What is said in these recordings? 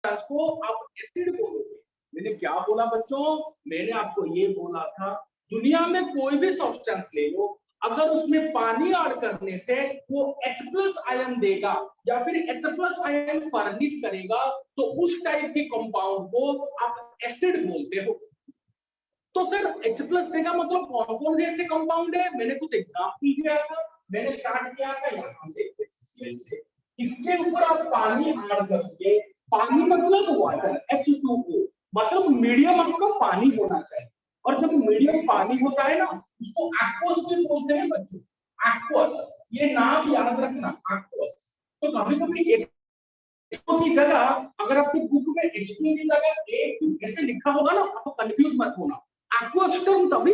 को आप एसिड बोलोगे। मैंने क्या बोला बच्चों? मैंने आपको ये बोला था दुनिया में कोई भी सब्सटेंस ले लो, अगर उसमें पानी ऐड करने से वो H+ आयन देगा या फिर H+ आयन फर्निश करेगा, तो उस टाइप के कंपाउंड को आप एसिड बोलते हो। तो सर H+ देगा मतलब कौन कौन से ऐसे कंपाउंड है? मैंने कुछ एग्जांपल दिया था, मैंने स्टार्ट किया था यहाँ से HCl से। इसके ऊपर आप पानी ऐड करोगे, पानी मतलब वाटर H2O, मतलब मीडियम आपका पानी होना चाहिए। और जब मीडियम पानी होता है ना, उसको एक्वस भी बोलते हैं बच्चों, एक्वस, ये नाम याद रखना, एक्वस। तो कभी कभी एक की जगह अगर आपकी बुक में H2 की जगह एक ऐसे लिखा होगा ना, आपको कंफ्यूज मत होना। एक्वस टर्म तभी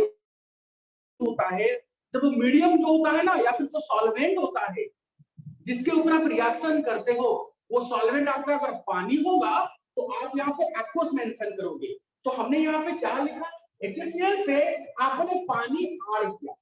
होता है जब मीडियम जो होता है ना, या फिर जो सॉल्वेंट होता है जिसके ऊपर आप रिएक्शन करते हो, वो सॉल्वेंट आपका अगर पानी होगा तो आप यहाँ पे एक्वस मेंशन करोगे। तो हमने यहाँ पे क्या लिखा? HCl पे आपने पानी ऐड किया,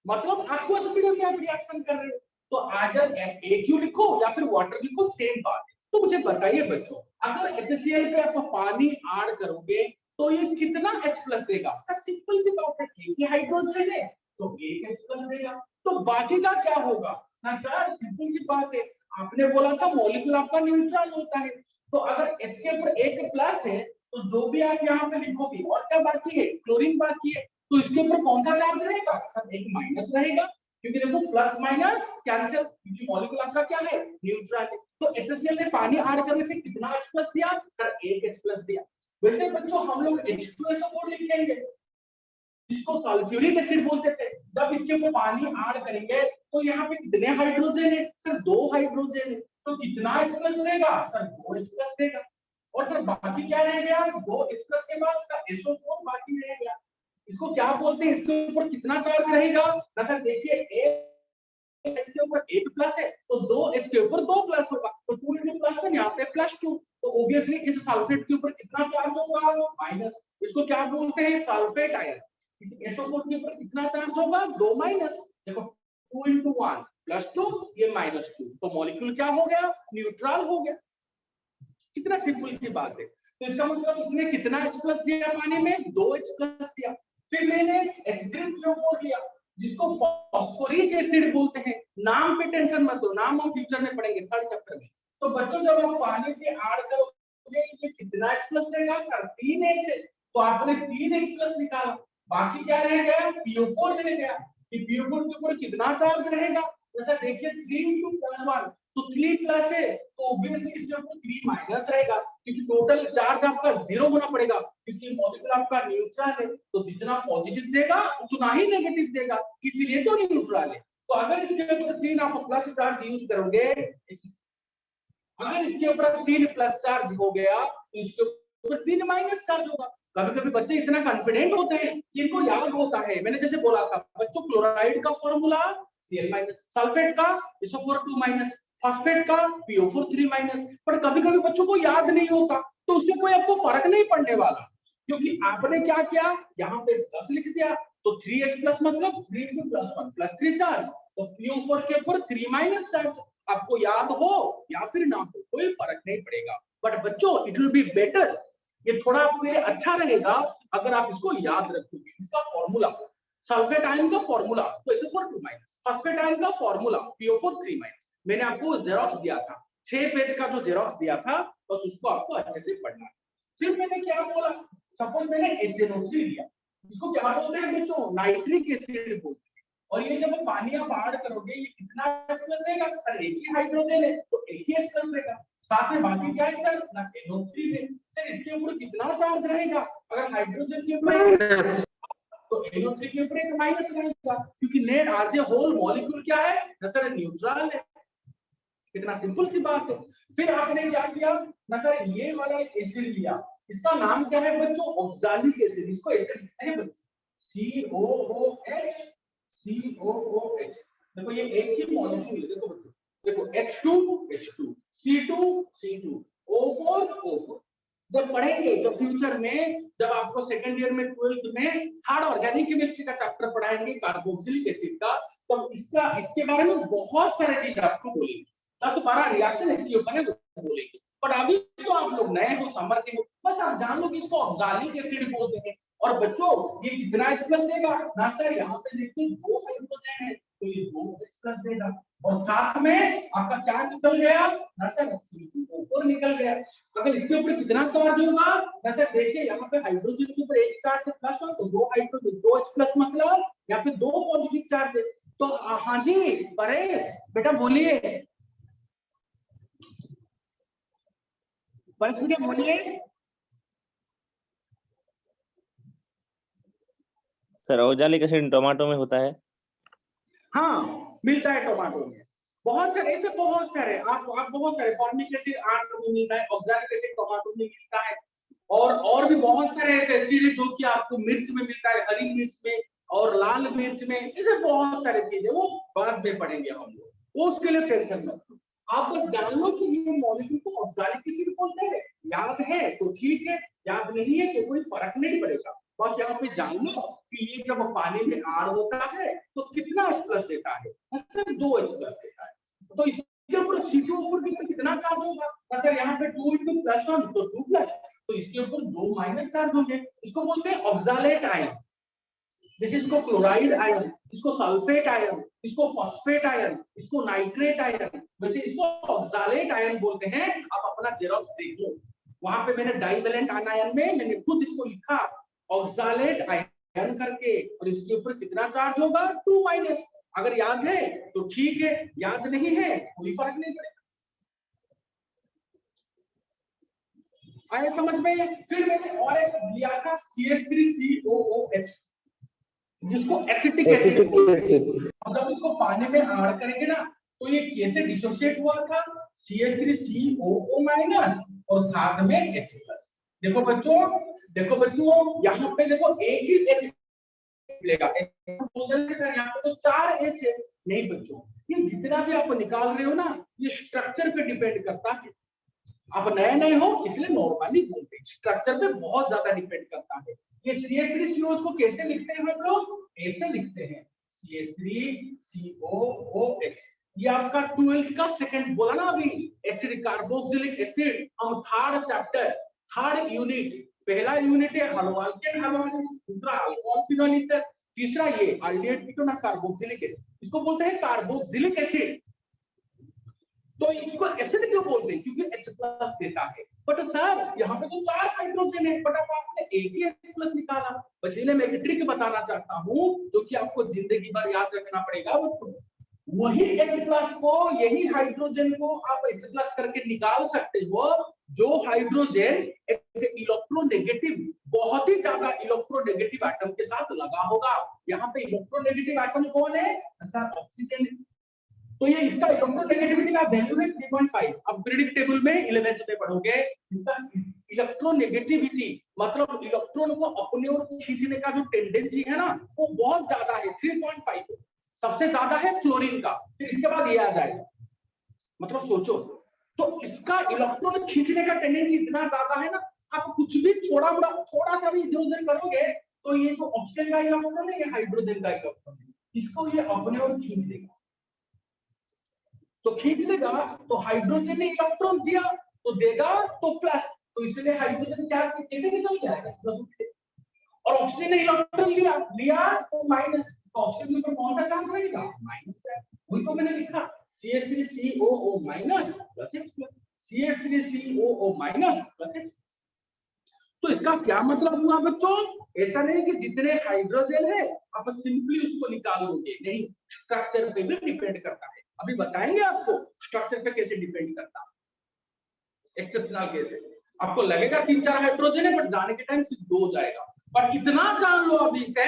मतलब एक्वस मीडियम में आप रिएक्शन कर रहे हो, तो आइदर AQ लिखो या फिर वाटर लिखो, सेम बात है। तो मुझे बताइए बच्चों, अगर HCl पे आप पानी ऐड करोगे तो ये कितना H+ देगा? सर सिंपल सी बात है, एक ही हाइड्रोजन है तो एक H+ देगा। तो बाकी का क्या होगा ना सर? सिंपल सी बात है, आपने बोला था मॉलिक्यूल आपका न्यूट्रल होता है, तो अगर H के ऊपर एक प्लस है तो जो भी आप यहाँ पे लिखोगे, और क्या बाकी है? क्लोरीन बाकी है, तो इसके ऊपर कौन सा चार्ज रहेगा? सर एक माइनस रहेगा, क्योंकि देखो प्लस माइनस कैंसिल, क्योंकि मॉलिक्यूल आपका क्या है? न्यूट्रल है। तो HCl ने पानी ऐड करने से कितना H+ दिया? सर एक H+ दिया। वैसे बच्चों हम लोग H2SO4 लिखेंगे, जिसको सल्फ्यूरिक एसिड बोलते थे। जब इसके ऊपर पानी ऐड करेंगे तो यहाँ पे कितने हाइड्रोजन है? सर 2 हाइड्रोजन है, तो कितना H+ देगा? सर 2 H+ देगा। और सर बाकी क्या रह गया? 2 H+ के बाद सर SO4 बाकी रह गया। इसको क्या बोलते हैं? इसके ऊपर कितना चार्ज रहेगा ना सर? देखिए H के ऊपर एक प्लस है तो 2H के ऊपर 2 प्लस होगा, तो 2 into प्लस है, यहाँ पे +2, तो ऑब्वियसली इस सल्फेट के ऊपर कितना चार्ज होगा? माइनस। इसको क्या बोलते हैं? Sulphate ion. इस SO4 के ऊपर कितना चार्ज होगा? 2 माइनस। देखो 2 into 1 +2, ये -2, तो मॉलिक्यूल क्या हो गया? न्यूट्रल हो गया। कितना सिंपल सी बात है। तो इसका मतलब इसने कितना H+ दिया पानी में? 2 H+ दिया। फिर मैंने H3PO4 लिया, जिसको फॉस्फोरिक एसिड बोलते हैं। नाम पे टेंशन मत लो, नाम हम फ्यूचर में पढ़ेंगे थर्ड चैप्टर में। तो बच्चों जब आप पानी पे ऐड करोगे ये कितना H+ देगा? सर 3H, तो आपने 3H+ निकाला। बाकी क्या रह गया? PO4 रह गया। कि PO4 के ऊपर कितना चार्ज रहेगा? जैसा देखिए 3 into +1, तो 3 प्लस है तो ऑब्वियसली इसके ऊपर 3 माइनस रहेगा, क्योंकि टोटल चार्ज आपका 0 होना पड़ेगा, क्योंकि मॉलिक्यूल आपका न्यूट्रल है, तो जितना पॉजिटिव देगा उतना ही नेगेटिव देगा, इसीलिए तो न्यूट्रल है। तो अगर इसके ऊपर 3 आप प्लस चार्ज यूज करोगे, अगर इसके ऊपर 3 प्लस चार्ज हो गया तो इसके ऊपर 3 माइनस चार्ज होगा। कभी कभी बच्चे इतना कॉन्फिडेंट होते हैं कि इनको याद होता है। मैंने जैसे बोला था बच्चों, क्लोराइड का फॉर्मूला Cl-, सल्फेट का SO4 2-, फॉस्फेट का PO4 3-, पर कभी कभी बच्चों को याद नहीं होता, तो उससे कोई आपको फर्क नहीं पड़ने वाला, क्योंकि आपने क्या किया? यहाँ पे प्लस लिख दिया, तो 3H+ मतलब 3 into +1 +3 चार्ज, तो PO4 के ऊपर 3- चार्ज। आपको याद हो या फिर ना हो कोई फर्क नहीं पड़ेगा, बट बच्चों इट विल बी बेटर, ये थोड़ा आपके लिए अच्छा रहेगा अगर आप इसको याद रखोगे। इसका फॉर्मूला सल्फेट आयन का फॉर्मूला तो SO4 2-, फॉस्फेट आयन का फॉर्मूला PO4 3-। मैंने आपको जेरोक्स दिया था, 6 पेज का जो जेरोक्स दिया था, बस उसको आपको अच्छे से पढ़ना है। फिर मैंने क्या बोला? सपोज मैंने HNO3 लिया, इसको क्या बोलते हैं बच्चों? नाइट्रिक एसिड बोलते हैं। और ये जब पानी आप ऐड करोगे ये कितना H+ देगा? सर एक ही हाइड्रोजन है तो एक ही H+ देगा। साथ में बाकी क्या है सर? ना NO3 है। सर इसके ऊपर कितना चार्ज रहेगा? अगर हाइड्रोजन के ऊपर तो NO3 के ऊपर एक माइनस रहेगा, क्योंकि net as a whole molecule क्या है ना सर? न्यूट्रल है। कितना सिंपल सी बात है। फिर आपने क्या किया ना सर? ये वाला एसिड लिया, इसका नाम क्या है बच्चों? Oxalic acid. इसको ऐसे लिखते हैं बच्चों, COOH, COOH। देखो ये एक ही मॉलिक्यूल है, देखो बच्चों, देखो H2H2, C2C2, O4 O4। जब पढ़ेंगे तो फ्यूचर में, जब आपको सेकंड ईयर में 12th में हार्ड ऑर्गेनिक केमिस्ट्री का चैप्टर पढ़ाएंगे कार्बोक्सिलिक एसिड का, तब इसके बारे में बहुत सारे चीज आपको बोलेंगे, 10-12 रिएक्शन इसके ऊपर है बोलेंगे। पर अभी तो आप लोग नए हो, समर के हो, बस आप जान लो कि इसको ऑक्सैलिक एसिड बोलते हैं। और बच्चों ये कितना H प्लस देगा ना सर, यहाँ पे देखिए 2 हाइड्रोजन है तो ये 2 H प्लस देगा, और साथ में आपका क्या निकल गया ना सर, C2O4 निकल गया। अगर इसके ऊपर कितना चार्ज होगा ना सर, देखिए यहाँ पे हाइड्रोजन के ऊपर एक चार्ज प्लस हो तो 2 हाइड्रोजन 2 H प्लस, मतलब यहाँ पे 2 पॉजिटिव चार्ज है। तो हाँ जी परेश बेटा बोलिए, परेश बेटा बोलिए। सर ऑक्सैलिक एसिड टोमेटो में होता है? हाँ मिलता है टोमेटो में, बहुत सारे ऐसे, बहुत सारे आप बहुत सारे फॉर्मिक एसिड आलू में मिलता है, ऑक्सैलिक एसिड टोमेटो में मिलता है, और भी बहुत सारे ऐसे एसिड है जो कि आपको मिर्च में मिलता है, हरी मिर्च में और लाल मिर्च में, ऐसे बहुत सारे चीजें, वो बाद में पढ़ेंगे हम लोग, वो उसके लिए टेंशन मत लो। आप बस जान लो कि ये मॉलिक्यूल को ऑक्सैलिक एसिड बोलते हैं, याद है तो ठीक है, याद नहीं है तो कोई फर्क नहीं पड़ेगा। बस यहाँ पे जान लो कि ये जब पानी में आड़ होता है तो कितना H प्लस देता है, सिर्फ 2 H प्लस देता है। तो इसके ऊपर C2O4 के ऊपर कितना चार्ज होगा, सर यहाँ पे 2 × +1 तो 2 प्लस, तो इसके ऊपर 2 माइनस चार्ज होंगे, इसको बोलते हैं ऑक्सैलेट आयन। जैसे इसको क्लोराइड आयन, इसको सल्फेट आयन, इसको फॉस्फेट आयन, इसको नाइट्रेट आयन, वैसे इसको ऑक्सैलेट आयन बोलते हैं। आप अपना जेरॉक्स देख लो, वहां पे मैंने डाइवेलेंट आयन में मैंने खुद इसको लिखा ऑक्सैलेट आयन करके, और इसके ऊपर कितना चार्ज होगा 2 माइनस। अगर याद है तो ठीक है, याद नहीं है कोई फर्क नहीं पड़ेगा। आए समझ में? फिर मैंने और एक लिया था CH3COOH, जिसको एसिटिक एसिड बोलते हैं। अब जब इसको पानी में ऐड करेंगे ना तो ये कैसे डिसोसिएट हुआ था, CH3COO- और साथ में H प्लस। देखो बच्चों यहाँ पे देखो एक ही H मिलेगा, सर यहाँ पे तो 4 H है। नहीं बच्चों, ये जितना भी आप निकाल रहे हो ना, ये स्ट्रक्चर पे डिपेंड करता है। आप नए हो इसलिए नॉर्मली बोलते हैं, स्ट्रक्चर पे बहुत ज्यादा डिपेंड करता है। ये CH3COH को कैसे लिखते हैं हम लोग, ऐसे लिखते हैं CH3COOH। ये आपका 12th का सेकंड बोला ना अभी, एसिड कार्बोक्सिलिक एसिड। हम थर्ड चैप्टर थर्ड यूनिट, पहला यूनिट है हलोअल्केन हैलोजन, दूसरा अल्कोहल फिनोल ईथर, तीसरा ये अल्डिहाइड कीटोन कार्बोक्सिलिक एसिड, इसको बोलते हैं कार्बोक्सिलिक एसिड। तो इसको एसिड क्यों बोलते हैं, क्योंकि H प्लस देता है। बट सर यहाँ पे तो 4 हाइड्रोजन है, बट आपने एक ही H प्लस निकाला। बस इसलिए मैं एक ट्रिक बताना चाहता हूँ जो कि आपको जिंदगी भर याद रखना पड़ेगा बच्चों। वही H प्लस को, यही हाइड्रोजन को आप H प्लस करके निकाल सकते हो जो हाइड्रोजन एक इलेक्ट्रोनेगेटिव, बहुत ही ज्यादा इलेक्ट्रोनेगेटिव एटम के साथ लगा होगा। यहाँ पे इलेक्ट्रोनेगेटिव एटम कौन है सर, ऑक्सीजन। तो ये इसका इलेक्ट्रोनेगेटिविटी का वैल्यू है 3.5। अब पीरियडिक टेबल में 11th में पढ़ोगे, इसका इलेक्ट्रोनेगेटिविटी मतलब इलेक्ट्रॉन को अपनी ओर खींचने का जो टेंडेंसी है ना, वो बहुत ज्यादा है, 3.5। सबसे ज्यादा है फ्लोरीन का, फिर इसके बाद ये आ जाएगा। मतलब सोचो, तो इसका इलेक्ट्रॉन खींचने का टेंडेंसी इतना ज्यादा है ना, आप कुछ भी थोड़ा सा भी इधर उधर करोगे तो ये जो ऑक्सीजन का इलेक्ट्रॉन है, ये हाइड्रोजन का इलेक्ट्रॉन है, इसको ये अपने ओर खींच लेगा। तो खींच लेगा तो हाइड्रोजन ने इलेक्ट्रॉन दिया तो देगा तो प्लस, तो इसलिए हाइड्रोजन क्या कैसे निकल जाएगा प्लस, और ऑक्सीजन ने इलेक्ट्रॉन लिया तो माइनस, तो ऑक्सीजन पर कौन सा चार्ज रहेगा, माइनस है। वही तो मैंने लिखा CH3COO- plus H plus, CH3COO- plus H। तो इसका क्या मतलब हुआ बच्चों, ऐसा नहीं कि जितने हाइड्रोजन है आप सिंपली उसको निकाल लोगे, नहीं, स्ट्रक्चर पे भी डिपेंड करता है। अभी बताएंगे आपको स्ट्रक्चर पे कैसे डिपेंड करता है। एक्सेप्शनल केस है, आपको लगेगा 3-4 हाइड्रोजन है, बट जाने के टाइम सिर्फ 2 जाएगा। पर इतना जान लो अभी से,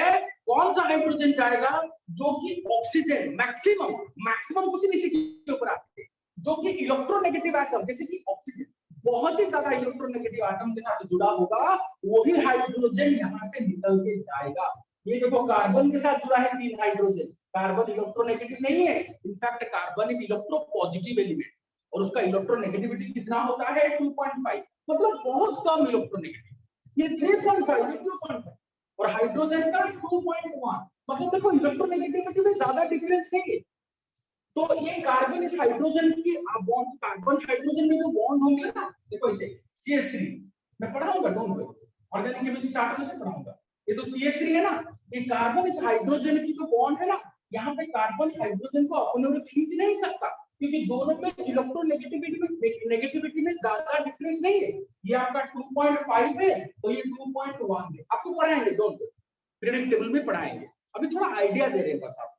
कौन सा हाइड्रोजन जाएगा जो कि ऑक्सीजन मैक्सिमम कुछ इसी के ऊपर आते हैं, जो कि इलेक्ट्रोनेगेटिव एटम जैसे कि ऑक्सीजन बहुत ही ज्यादा इलेक्ट्रोनेगेटिव एटम के साथ जुड़ा होगा, वही हाइड्रोजन यहाँ से निकल के जाएगा। ये देखो कार्बन के साथ जुड़ा है 3 हाइड्रोजन, कार्बन इलेक्ट्रोनेगेटिव नहीं है, in fact carbon is electropositive element, और उसका इलेक्ट्रोनेगेटिविटी कितना होता है 2.5, मतलब बहुत कम इलेक्ट्रोनेगेटिव। ये 3.5 ये 2.5 और हाइड्रोजन का 2.1, मतलब देखो इलेक्ट्रोनेगेटिविटी में ज्यादा डिफरेंस नहीं है। तो ये कार्बन इस हाइड्रोजन की बॉन्ड, कार्बन हाइड्रोजन में जो बॉन्ड होंगे ना, देखो इसे CH3 मैं पढ़ाऊंगा, don't worry, organic chemistry starter से पढ़ाऊंगा। ये तो CH3 है ना, ये कार्बन इस हाइड्रोजन की जो बॉन्ड है ना, यहाँ पे कार्बन हाइड्रोजन को अपने ओर खींच नहीं सकता, क्योंकि दोनों में इलेक्ट्रोनेगेटिविटी में ज्यादा डिफरेंस नहीं है। ये आपका 2.5 है तो ये 2.1 है। आपको पढ़ाएंगे, डोंट वरी, पीरियडिक टेबल में पढ़ाएंगे, अभी थोड़ा आइडिया दे रहे हैं बस आपको।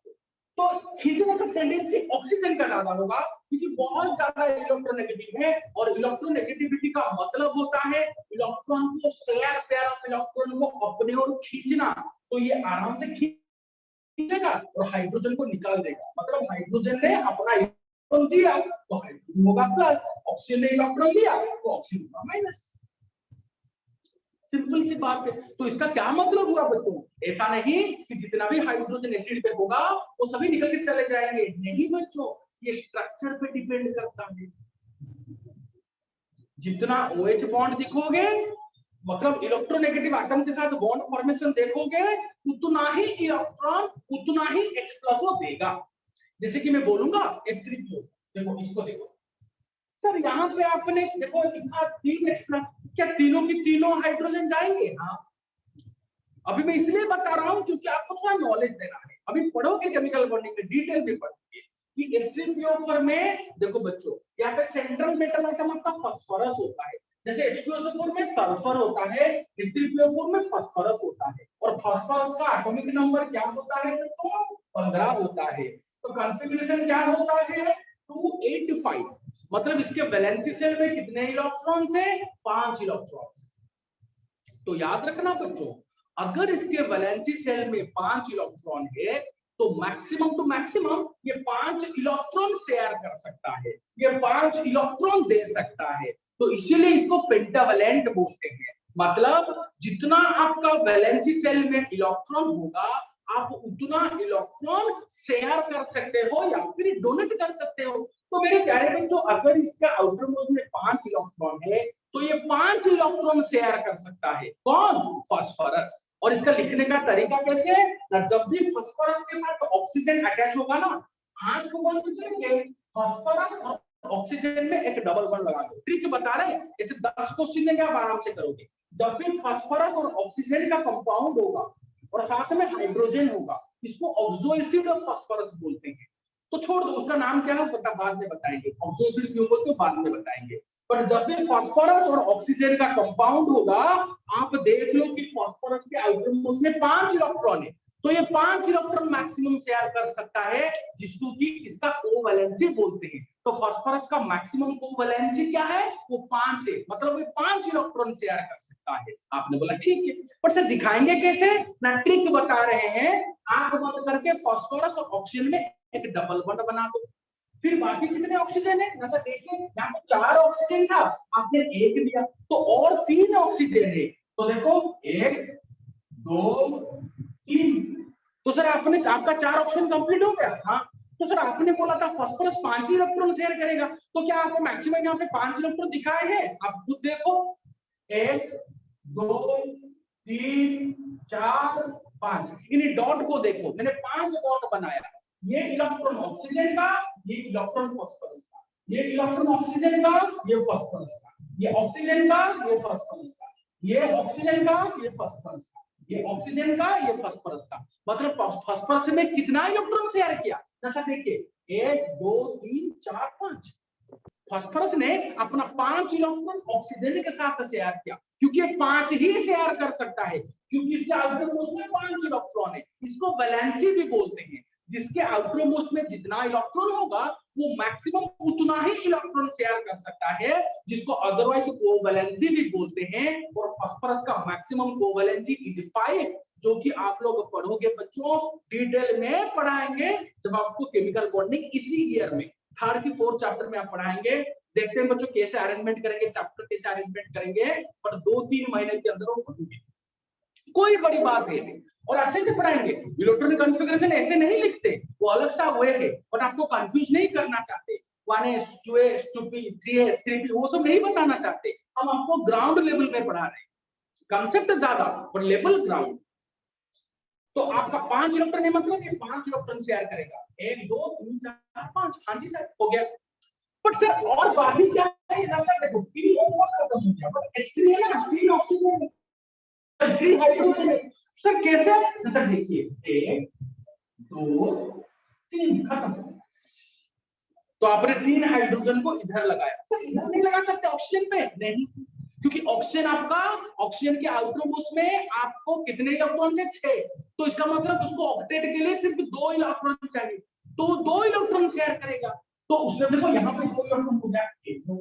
तो खींचने का टेंडेंसी ऑक्सीजन का ज्यादा होगा, क्योंकि बहुत ज्यादा इलेक्ट्रोनेगेटिव है, और इलेक्ट्रोनेगेटिविटी का मतलब होता है इलेक्ट्रॉन को पेयर ऑफ इलेक्ट्रॉन को अपने ओर खींचना। तो ये आराम से खींचेगा और हाइड्रोजन को निकाल देगा, मतलब हाइड्रोजन ने अपना इलेक्ट्रॉन दिया तो हाइड्रोजन होगा प्लस, ऑक्सीजन ने इलेक्ट्रॉन दिया तो ऑक्सीजन होगा माइनस। सिंपल सी बात है। तो इसका क्या मतलब हुआ बच्चों? ऐसा नहीं कि जितना भी हाइड्रोजन एसिड पे होगा वो सभी निकल के चले जाएंगे, नहीं बच्चों, ये स्ट्रक्चर पे डिपेंड करता है। जितना OH बॉन्ड दिखोगे, मतलब इलेक्ट्रोनेगेटिव एटम के साथ बॉन्ड फॉर्मेशन देखोगे, उतना ही इलेक्ट्रॉन उतना ही H+ वो देगा। जैसे कि मैं बोलूंगा H3PO, देखो इसको देखो सर, यहाँ पे आपने देखो लिखा 3H+, क्या तीनों की तीनों हाइड्रोजन जाएंगे? हाँ, अभी मैं इसलिए बता रहा हूँ क्योंकि आपको थोड़ा नॉलेज देना है। अभी पढ़ोगे केमिकल बॉन्डिंग में डिटेल में पढ़ोगे कि H3PO4 में देखो बच्चों, यहाँ पे सेंट्रल मेटल आइटम आपका फास्फोरस होता है। जैसे H2SO4 में सल्फर होता है, H3PO4 में फास्फोरस होता है, और फास्फोरस का एटॉमिक नंबर क्या होता है बच्चों? 15 होता है। तो कॉन्फ़िगरेशन क्या होता है? 285। मतलब इसके वैलेंसी सेल में कितने इलेक्ट्रॉन्स है? 5 इलेक्ट्रॉन्स। तो याद रखना बच्चों, अगर इसके वैलेंसी सेल में 5 इलेक्ट्रॉन है तो मैक्सिमम टू मैक्सिमम ये 5 इलेक्ट्रॉन शेयर कर सकता है, ये 5 इलेक्ट्रॉन दे सकता है। तो इसीलिए इसको पेंटावैलेंट बोलते हैं। मतलब जितना आपका वैलेंसी सेल में इलेक्ट्रॉन होगा, आप उतना इलेक्ट्रॉन शेयर कर सकते हो या फिर डोनेट कर सकते हो। तो मेरे प्यारे बच्चों, अगर इसका आउटर मोस्ट में 5 इलेक्ट्रॉन है तो ये 5 इलेक्ट्रॉन शेयर कर सकता है। कौन? फास्फोरस। और इसका लिखने का तरीका कैसे है ना, जब भी फास्फोरस के साथ ऑक्सीजन अटैच होगा ना, आंख बंद करके फास्फोरस और ऑक्सीजन में एक डबल बॉन्ड लगा दो। ट्रिक बता रहे हैं, ऐसे 10 क्वेश्चन देंगे, आप आराम से करोगे। जब भी फास्फोरस और ऑक्सीजन का कंपाउंड होगा और साथ में हाइड्रोजन होगा, इसको ऑक्सो एसिड ऑफ फास्फोरस बोलते हैं। तो छोड़ दो उसका नाम क्या है, पता बाद में बताएंगे, ऑक्सो एसिड क्यों बोलते हो बाद में बताएंगे। पर जब भी फास्फोरस और ऑक्सीजन का कंपाउंड होगा, आप देख लो कि फास्फोरस के आउटर मोस्ट में 5 इलेक्ट्रॉन है, तो ये 5 इलेक्ट्रॉन मैक्सिमम शेयर कर सकता है, जिसको कि इसका कोवैलेंसी बोलते हैं। तो फास्फोरस का मैक्सिमम कोवैलेंसी क्या है? वो 5 है, मतलब ये 5 इलेक्ट्रॉन शेयर कर सकता है। आपने बोला ठीक है, पर सर दिखाएंगे कैसे? ना ट्रिक बता रहे हैं, आंख बंद करके फास्फोरस और ऑक्सीजन में एक डबल बॉन्ड बना दो। फिर बाकी कितने ऑक्सीजन है? जैसा देखिए, यहाँ पे 4 ऑक्सीजन था, आपने 1 दिया, तो और 3 ऑक्सीजन है। तो देखो 1 2 3, तो सर आपने आपका 4 ऑक्सीजन कंप्लीट हो गया। हाँ, तो सर आपने बोला था फास्फोरस 5 इलेक्ट्रॉन शेयर करेगा, तो क्या आपको मैक्सिमम यहाँ पे 5 इलेक्ट्रॉन दिखाए हैं? आप खुद देखो, 1 2 3 4 5, इन डॉट को देखो, मैंने 5 डॉट बनाया। ये इलेक्ट्रॉन ऑक्सीजन का, ये इलेक्ट्रॉन फास्फोरस का, ये इलेक्ट्रॉन ऑक्सीजन का, ये फास्फोरस का, ये ऑक्सीजन का, ये फास्फोरस का, ये ऑक्सीजन का, ये फास्फोरस का, ये ऑक्सीजन का, ये फास्फोरस का। मतलब फास्फोरस में कितना इलेक्ट्रॉन शेयर किया? जैसा देखिए 1 2 3 4 5, फास्फोरस ने अपना 5 इलेक्ट्रॉन ऑक्सीजन के साथ शेयर किया, क्योंकि ये 5 ही शेयर कर सकता है, क्योंकि इसके आउटर मोस्ट में 5 इलेक्ट्रॉन है। इसको वैलेंसी भी बोलते हैं। जिसके आउटर मोस्ट में जितना इलेक्ट्रॉन होगा, वो मैक्सिमम उतना ही इलेक्ट्रॉन शेयर कर सकता है, जिसको अदरवाइज कोवैलेंसी भी बोलते हैं। और फास्फोरस का मैक्सिमम कोवैलेंसी इज 5, जो कि आप लोग पढ़ोगे बच्चों, डिटेल में पढ़ाएंगे जब आपको केमिकल बॉन्डिंग इसी ईयर में 3rd की 4th चैप्टर में आप पढ़ाएंगे। देखते हैं बच्चों कैसे अरेंजमेंट करेंगे, चैप्टर कैसे अरेंजमेंट करेंगे, पर 2-3 महीने के अंदर वो पढ़ेंगे, कोई बड़ी बात है नहीं, और अच्छे से पढ़ाएंगे। इलेक्ट्रॉनिक कॉन्फ़िगरेशन ऐसे नहीं लिखते, वो अलग सा वे है, बट आपको कंफ्यूज नहीं करना चाहते। 1s 2s 2p 3s 3p वो सब नहीं बताना चाहते, हम आपको ग्राउंड लेवल में पढ़ा रहे हैं। कंसेप्ट ज्यादा पर लेवल ग्राउंड। तो आपका 5 इलेक्ट्रॉन है, मतलब ये 5 इलेक्ट्रॉन शेयर करेगा। 1 2 3 4 5, हाँ जी सर हो गया। बट सर और बाकी क्या है ना सर, देखो PO4 खत्म हो गया, बट H3 है ना, 3 ऑक्सीजन, 3 हाइड्रोजन है। सर कैसे? सर देखिए 1 2 3 खत्म। तो आपने 3 हाइड्रोजन को इधर लगाया। सर इधर नहीं लगा सकते ऑक्सीजन पे? नहीं, क्योंकि ऑक्सीजन आपका, ऑक्सीजन के आउटरमोस्ट में आपको कितने इलेक्ट्रॉन है? 6। तो इसका मतलब उसको ऑक्टेट के लिए सिर्फ 2 इलेक्ट्रॉन चाहिए, तो 2 इलेक्ट्रॉन शेयर करेगा। तो उसमें देखो यहाँ पे 2 इलेक्ट्रॉन हो गया, 1 2,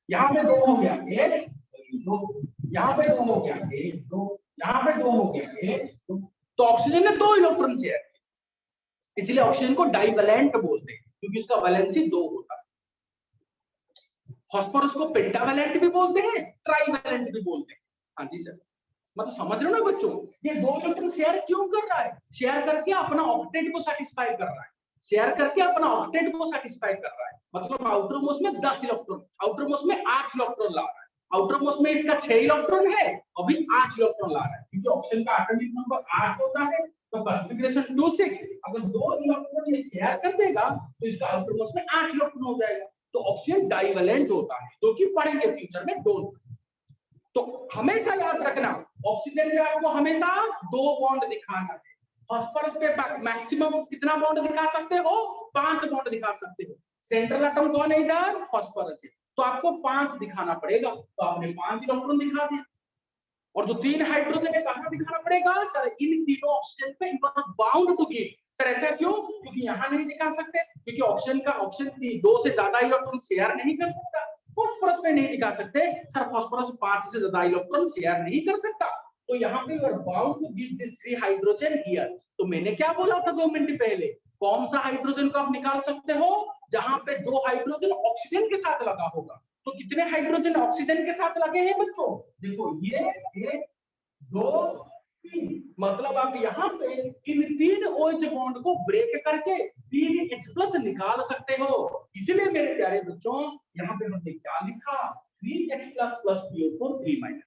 यहाँ पे 2 हो गया, 1 2, यहाँ पे 2 हो गया, 1 2, यहाँ पे 2 हो गया, 1 2। तो ऑक्सीजन ने 2 इलेक्ट्रॉन शेयर, इसलिए ऑक्सीजन को डाइवैलेंट बोलते हैं, क्योंकि उसका वैलेंसी 2 होता है। फास्फोरस को पेंटावैलेंट भी बोलते हैं, ट्राइवैलेंट भी बोलते हैं। हाँ जी सर, मतलब समझ रहे हो ना बच्चों, ये 2 इलेक्ट्रॉन शेयर क्यों कर रहा है? शेयर करके अपना ऑक्टेट को सैटिस्फाई कर रहा है, शेयर करके अपना ऑक्टेट को सैटिस्फाई कर रहा है। मतलब आउटर मोस्ट में 10 इलेक्ट्रॉन, आउटर मोस्ट में 8 इलेक्ट्रॉन ला रहा है, आउटर मोस्ट में इसका 6 इलेक्ट्रॉन है, अभी 8 इलेक्ट्रॉन ला रहा है, क्योंकि ऑक्सीजन का एटॉमिक नंबर 8 होता है। तो कॉन्फ़िगरेशन 2 6, अगर 2 इलेक्ट्रॉन ये शेयर कर देगा तो इसका आउटर मोस्ट में 8 इलेक्ट्रॉन हो जाएगा। तो ऑक्सीजन डाइवैलेंट होता है, जो कि पढ़ेंगे फ्यूचर में, डोंट। तो हमेशा याद रखना, ऑक्सीजन में आपको हमेशा 2 बॉन्ड दिखाना है। फास्फोरस पे मैक्सिमम कितना बॉन्ड दिखा सकते हो? 5 बॉन्ड दिखा सकते हो। सेंट्रल एटम कौन है इधर? फास्फोरस है, तो आपको 5 दिखाना पड़ेगा। तो आपने 5 इलेक्ट्रॉन दिखा दिया। और जो 3 हाइड्रोजन है कहां दिखाना पड़ेगा? सर इन तीनों ऑक्सीजन पे you are bound to give. Sir ऐसा क्यों? क्योंकि यहां नहीं दिखा सकते, क्योंकि ऑक्सीजन 2 से ज्यादा इलेक्ट्रॉन शेयर नहीं कर सकता। फास्फोरस में नहीं दिखा सकते सर, फास्फोरस 5 से ज्यादा इलेक्ट्रॉन शेयर नहीं कर सकता, तो यहाँ पे you are bound to give this 3 hydrogen here. तो मैंने क्या बोला था 2 मिनट पहले, कौन सा हाइड्रोजन को आप निकाल सकते हो? जहां पे जो हाइड्रोजन ऑक्सीजन के साथ लगा होगा। तो कितने हाइड्रोजन ऑक्सीजन के साथ लगे हैं बच्चों? देखो ये 1 2 3, मतलब आप यहाँ पे इन 3 OH बॉन्ड को ब्रेक करके 3 H+ निकाल सकते हो। इसलिए मेरे प्यारे बच्चों, यहाँ पे हमने क्या लिखा? 3H+ + PO4 3-।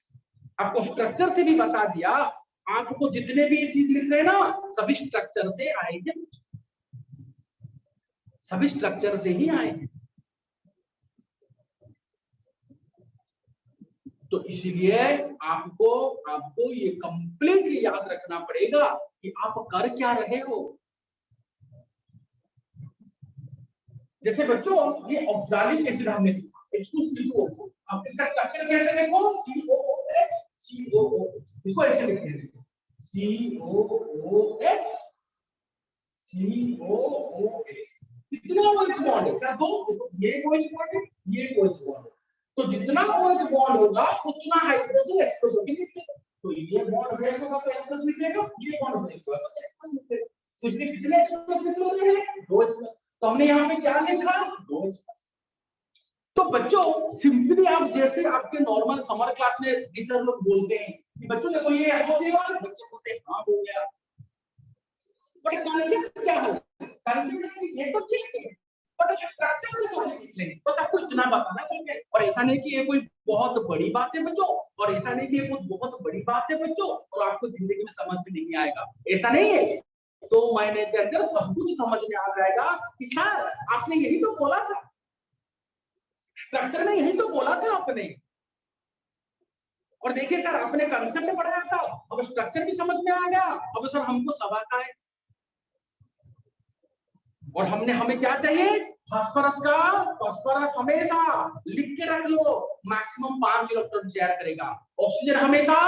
आपको स्ट्रक्चर से भी बता दिया, आपको जितने भी चीज लिख रहे हैं ना, सभी स्ट्रक्चर से आएंगे, सभी स्ट्रक्चर से ही आएंगे। तो इसीलिए आपको ये कंप्लीटली याद रखना पड़ेगा कि आप कर क्या रहे हो। जैसे बच्चों ये ऑक्सैलिक एसिड हमने लिखा H2CO4, अब इसका स्ट्रक्चर कैसे देखो? COOH COOH, इसको ऐसे लिखते हैं COOH COOH। कितना OH बॉन्ड है सर? 2, ये OH बॉन्ड है, ये OH बॉन्ड है। तो जितना OH बॉन्ड होगा उतना हाइड्रोजन एक्सप्रेस होकर निकलेगा। तो ये बॉन्ड ब्रेक होगा तो एक्सप्रेस निकलेगा, ये बॉन्ड ब्रेक होगा तो एक्सप्रेस निकलेगा। तो इसलिए कितने एक्सप्रेस निकल रहे हैं? 2 एक्सप्रेस। तो हमने यहाँ पे क्या लिखा? 2 एक्सप्रेस। तो बच्चों सिंपली आप जैसे आपके नॉर्मल समर क्लास में टीचर लोग बोलते हैं कि बच्चों देखो ये हो गया, बच्चे बोलते हैं हाँ हो गया, बट कॉन्सेप्ट क्या है? कॉन्सेप्ट ये तो ठीक है, बट स्ट्रक्चर से समझ निकलेंगे, बस आपको इतना बताना चाहिए। और ऐसा नहीं कि ये कोई बहुत बड़ी बात है बच्चों, और ऐसा नहीं कि ये कोई बहुत बड़ी बात है बच्चों और आपको जिंदगी में समझ में नहीं आएगा, ऐसा नहीं है। 2 महीने के अंदर सब कुछ समझ में आ जाएगा कि सर आपने यही तो बोला था, स्ट्रक्चर में यही तो बोला था आपने। और देखिए सर आपने कंसेप्ट पढ़ाया था, अब स्ट्रक्चर भी समझ में आ गया, अब सर हमको सब आता है। और हमें क्या चाहिए? फास्फोरस हमेशा लिख के रख लो, मैक्सिमम 5 इलेक्ट्रॉन शेयर करेगा। ऑक्सीजन हमेशा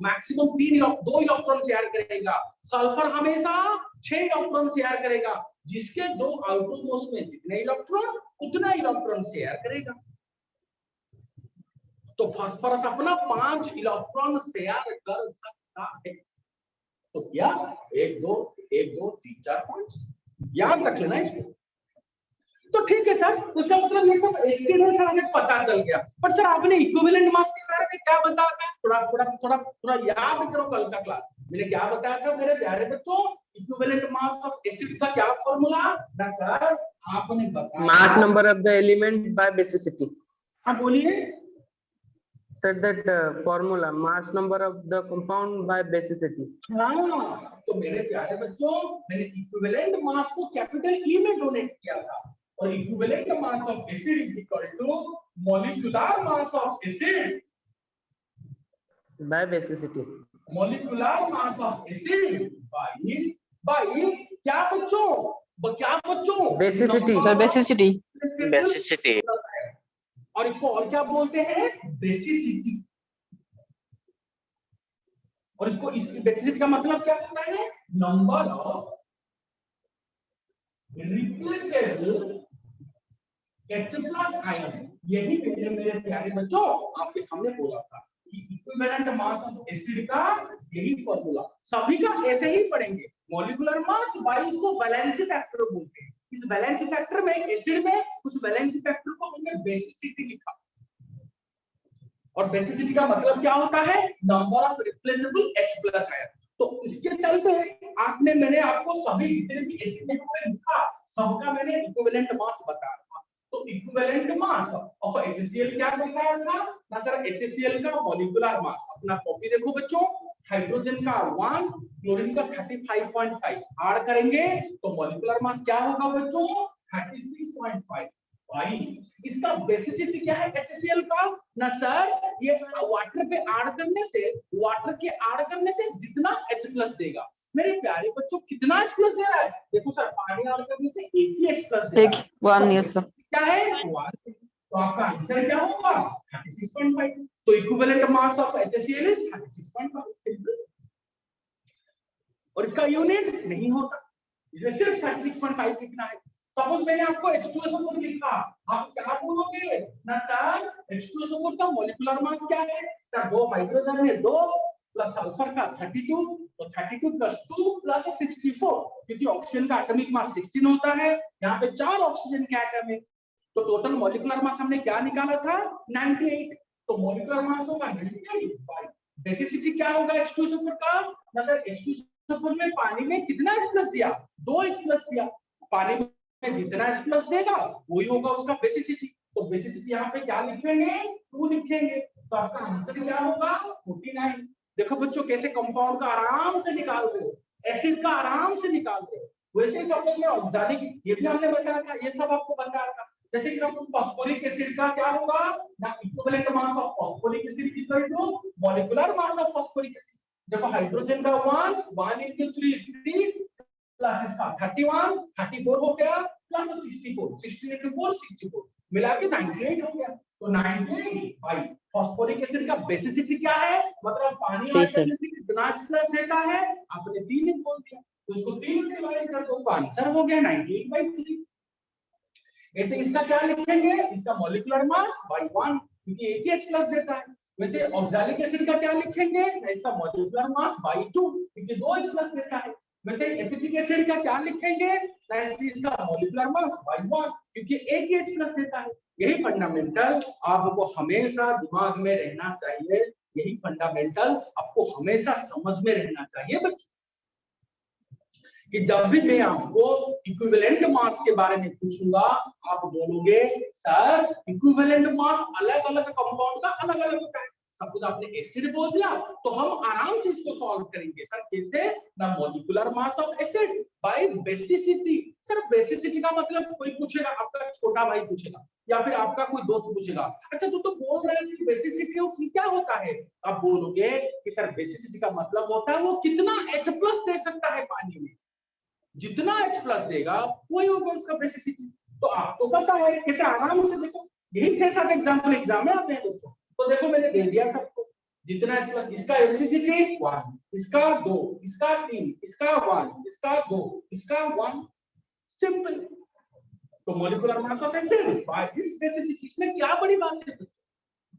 मैक्सिमम 2 इलेक्ट्रॉन शेयर करेगा। सल्फर हमेशा 6 इलेक्ट्रॉन शेयर करेगा, जिसके जो आउटर मोस्ट में जितने इलेक्ट्रॉन उतना इलेक्ट्रॉन शेयर करेगा। तो फास्फोरस अपना 5 इलेक्ट्रॉन शेयर कर सकता है। तो क्या 1 2 1 2 3 4 5 याद रख लेना इसको। तो ठीक है सर, उसका मतलब ये सब एस्टिमेट है सर, हमें पता चल गया। पर सर आपने इक्विवेलेंट मास के बारे में क्या बताया था? थोड़ा याद करो कल का क्लास मैंने क्या बताया था मेरे प्यारे बच्चों। इक्विवेलेंट मास ऑफ एसिड का क्या फॉर्मूला ना सर आपने बताया? Mass number of the element by basicity. हाँ बोलिए। said that formula, mass number of the compound by basicity. हाँ, तो मेरे प्यारे बच्चों, मैंने इक्विवेलेंट मास को कैपिटल ई में डोनेट किया था, और equivalent mass of acid is equal to molecular mass of acid by basicity. Molecular mass of acid by क्या बच्चों? क्या बच्चों? Basicity. Sir basicity. बेसिसिटी। और इसको और क्या बोलते हैं? बेसिसिटी। और इसको इस बेसिसिटी का मतलब क्या होता है? Number of replaceable H plus ion. यही मेरे प्यारे बच्चों आपके सामने बोला था कि इक्विवेलेंट मास ऑफ एसिड का यही फॉर्मूला, सभी का ऐसे ही पढ़ेंगे। मॉलिक्यूलर मास बाई इसको वैलेंसी फैक्टर बोलते हैं। इस वैलेंसी फैक्टर में एसिड में उस वैलेंसी फैक्टर को हमने बेसिसिटी लिखा, और बेसिसिटी का मतलब क्या होता है? Number of replaceable H plus ion. तो इसके चलते मैंने आपको सभी जितने भी एसिड में लिखा सबका मैंने इक्विवेलेंट मास बताया था। तो इक्विवेलेंट मास ऑफ HCl क्या बताया था ना सर? HCl का मॉलिक्यूलर मास, अपना कॉपी देखो बच्चों, हाइड्रोजन का 1, क्लोरीन का 35.5 ऐड करेंगे तो मॉलिक्यूलर मास क्या होगा बच्चों? 36.5। भाई इसका बेसिसिटी क्या है HCl का ना सर? ये वाटर पे ऐड करने से, वाटर के ऐड करने से जितना H प्लस देगा। मेरे प्यारे बच्चों कितना H प्लस दे रहा है? देखो सर, पानी ऐड करने से एक ही H प्लस दे रहा है। 1 यस सर। क्या है? 1। तो आपका आंसर क्या होगा? 36.5। तो equivalent mass of HCl is 36.5। और इसका यूनिट नहीं होता, इसलिए सिर्फ 36.5 लिखना है। सपोज मैंने आपको H2SO4 लिखा, आप क्या बोलोगे ना सर? H2SO4 का मॉलिक्यूलर मास क्या है सर? 2 हाइड्रोजन है, 2 प्लस सल्फर का 32, तो 32 प्लस 2 प्लस 64, क्योंकि ऑक्सीजन का एटॉमिक मास 16 होता है, यहाँ पे 4 ऑक्सीजन के एटम है। तो टोटल मॉलिक्यूलर मास हमने क्या निकाला था? 98। तो मॉलिक्यूलर मास होगा 98। बेसिसिटी क्या होगा H2SO4 का ना सर? H2SO4 में पानी में कितना H प्लस दिया? 2 H प्लस दिया। पानी में जितना H प्लस देगा वही होगा उसका बेसिसिटी। तो बेसिसिटी यहाँ पे क्या लिखेंगे? 2 लिखेंगे। तो आपका आंसर क्या होगा? 49। देखो बच्चों कैसे कंपाउंड का आराम से निकाल रहे हो, एसिड का आराम से निकाल रहे हो। वैसे ही सपोज में ऑक्सैलिक, ये भी हमने बताया था, ये सब आपको बताया था। जैसे कि फास्फोरिक एसिड का क्या होगा ना? Equivalent mass of phosphoric acid equal to molecular mass of phosphoric acid. देखो हाइड्रोजन का 1 into 3 प्लस इसका 31, 34 हो गया, प्लस 64, 16 into 4 64, मिला के 98 हो गया। तो 98 भाई फास्फोरिक एसिड का बेसिसिटी क्या है? मतलब पानी ऐड करने से कितना H प्लस देता है? आपने 3 बोल दिया, तो उसको 3 में डिवाइड कर दो, तो आंसर हो गया 98/3। ऐसे इसका क्या लिखेंगे? इसका मॉलिक्यूलर मास बाई 1, क्योंकि एक ही H प्लस देता है। वैसे ऑक्सैलिक एसिड का क्या लिखेंगे? इसका मॉलिक्यूलर मास बाई 2, क्योंकि 2 H प्लस देता है। वैसे एसिटिक एसिड का क्या लिखेंगे? इसका मॉलिक्यूलर मास बाई 1, क्योंकि एक ही H प्लस देता है। यही फंडामेंटल आपको हमेशा दिमाग में रहना चाहिए, यही फंडामेंटल आपको हमेशा समझ में रहना चाहिए बच्चों, कि जब भी मैं आपको इक्विवेलेंट मास के बारे में पूछूंगा आप बोलोगे सर इक्विवेलेंट मास अलग अलग कंपाउंड का अलग अलग होता है। सपोज आपने एसिड बोल दिया तो हम आराम से इसको सॉल्व करेंगे सर, कैसे ना? Molecular mass of acid by basicity. Sir basicity का मतलब कोई पूछेगा, आपका छोटा भाई पूछेगा या फिर आपका कोई दोस्त पूछेगा, अच्छा तू तो बोल रहा है कि बेसिसिटी क्या होता है? आप बोलोगे कि सर बेसिसिटी का मतलब होता है वो कितना H प्लस दे सकता है पानी में, जितना H प्लस देगा वही होगा उसका बेसिसिटी। तो आपको पता है, कैसे आराम से देखो, यही 6-7 एग्जाम में आते हैं बच्चों। तो देखो मैंने दे दिया सबको, जितना H प्लस, इसका बेसिसिटी 1, इसका 2, इसका 3, इसका 1, इसका 2, इसका 1, सिंपल। तो molecular mass of acid by it's basicity, इसमें क्या बड़ी बात है बच्चों?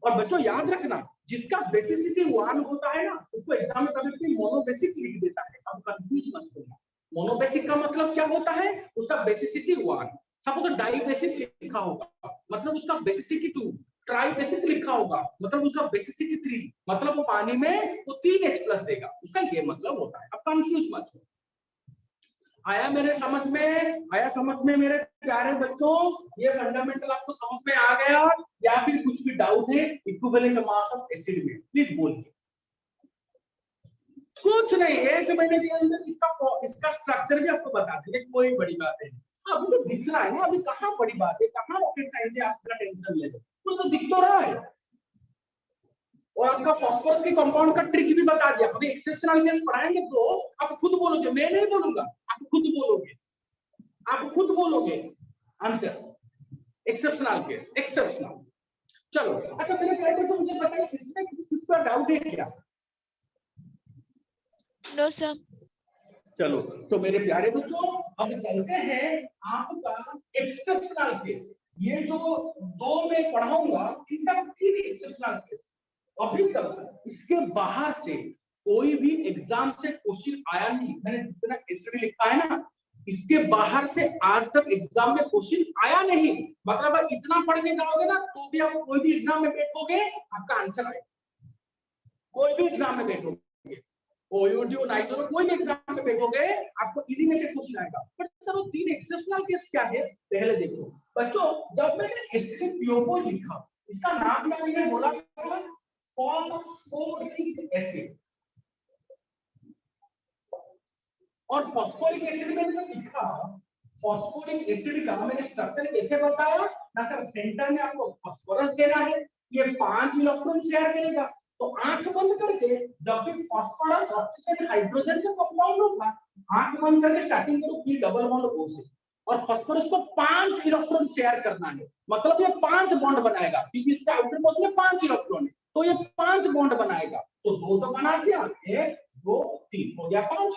और बच्चों याद रखना, जिसका बेसिसिटी 1 होता है ना उसको एग्जाम में कभी मोनोबेसिक लिख देता है। अब कंफ्यूज मत होना, मोनोबेसिक का मतलब क्या होता है? उसका बेसिसिटी 1। सपोज डाइबेसिक लिखा होगा मतलब उसका बेसिसिटी 2, ट्राइबेसिक लिखा होगा मतलब उसका बेसिसिटी 3, मतलब वो पानी में वो 3 H प्लस देगा, उसका ये मतलब होता है। अब कंफ्यूज मत हो। आया मेरे समझ में, आया समझ में मेरे प्यारे बच्चों? ये फंडामेंटल आपको समझ में आ गया या फिर कुछ भी डाउट है इक्विवेलेंट मास ऑफ एसिड में? प्लीज बोलिए। कुछ नहीं, 1 महीने के अंदर इसका स्ट्रक्चर भी आपको बता देंगे, कोई बड़ी बात है। अभी तो दिख रहा है ना, अभी कहाँ बड़ी बात है, कहाँ रॉकेट साइंस है, आपका टेंशन ले लो, तो दिख तो रहा है। और आपका फास्फोरस के कंपाउंड का ट्रिक भी बता दिया। अभी एक्सेप्शनल केस पढ़ाएंगे तो आप खुद बोलोगे, मैं नहीं बोलूंगा, आप खुद बोलोगे, आप खुद बोलोगे आंसर। Exceptional case, exceptional. चलो अच्छा, मेरे प्यारे बच्चों मुझे बताइए, इसमें किस पर डाउट है क्या? No sir. चलो तो मेरे प्यारे बच्चों अब चलते हैं आपका एक्सेप्शनल केस। ये जो 2 में पढ़ाऊंगा इन सब 3 एक्सेप्शनल केस। अभी तक इसके बाहर से कोई भी एग्जाम से क्वेश्चन आया नहीं। मैंने जितना एसिड लिखा है ना, इसके बाहर से आज तक एग्जाम में क्वेश्चन आया नहीं। मतलब आप इतना पढ़ने जाओगे ना तो भी आप कोई भी एग्जाम में बैठोगे आपका आंसर आएगा। कोई भी एग्जाम में बैठोगे, ओयूटी नाइट्रो कोई भी एग्जाम में बैठोगे आपको इसी में से क्वेश्चन आएगा। पर सर वो 3 एक्सेप्शनल केस क्या है पहले देखो बच्चों। जब मैंने H3PO4 लिखा, इसका नाम क्या मैंने बोला था? Phosphoric acid. और फॉस्फोरिक एसिड में जो लिखा, फॉस्फोरिक एसिड का मैंने स्ट्रक्चर कैसे बताया ना सर? सेंटर में आपको फास्फोरस देना है, ये 5 इलेक्ट्रॉन शेयर करेगा। तो आंख बंद करके जब भी फास्फोरस ऑक्सीजन हाइड्रोजन का कंपाउंड होगा, आंख बंद करके स्टार्टिंग करो P डबल बॉन्ड O से, और फास्फोरस को 5 इलेक्ट्रॉन शेयर करना है। मतलब ये 5 बॉन्ड बनाएगा, क्योंकि इसके आउटर मोस्ट में 5 इलेक्ट्रॉन है, तो ये 5 बॉन्ड बनाएगा। तो 2 तो बना दिया, 1 2 3 हो गया 5।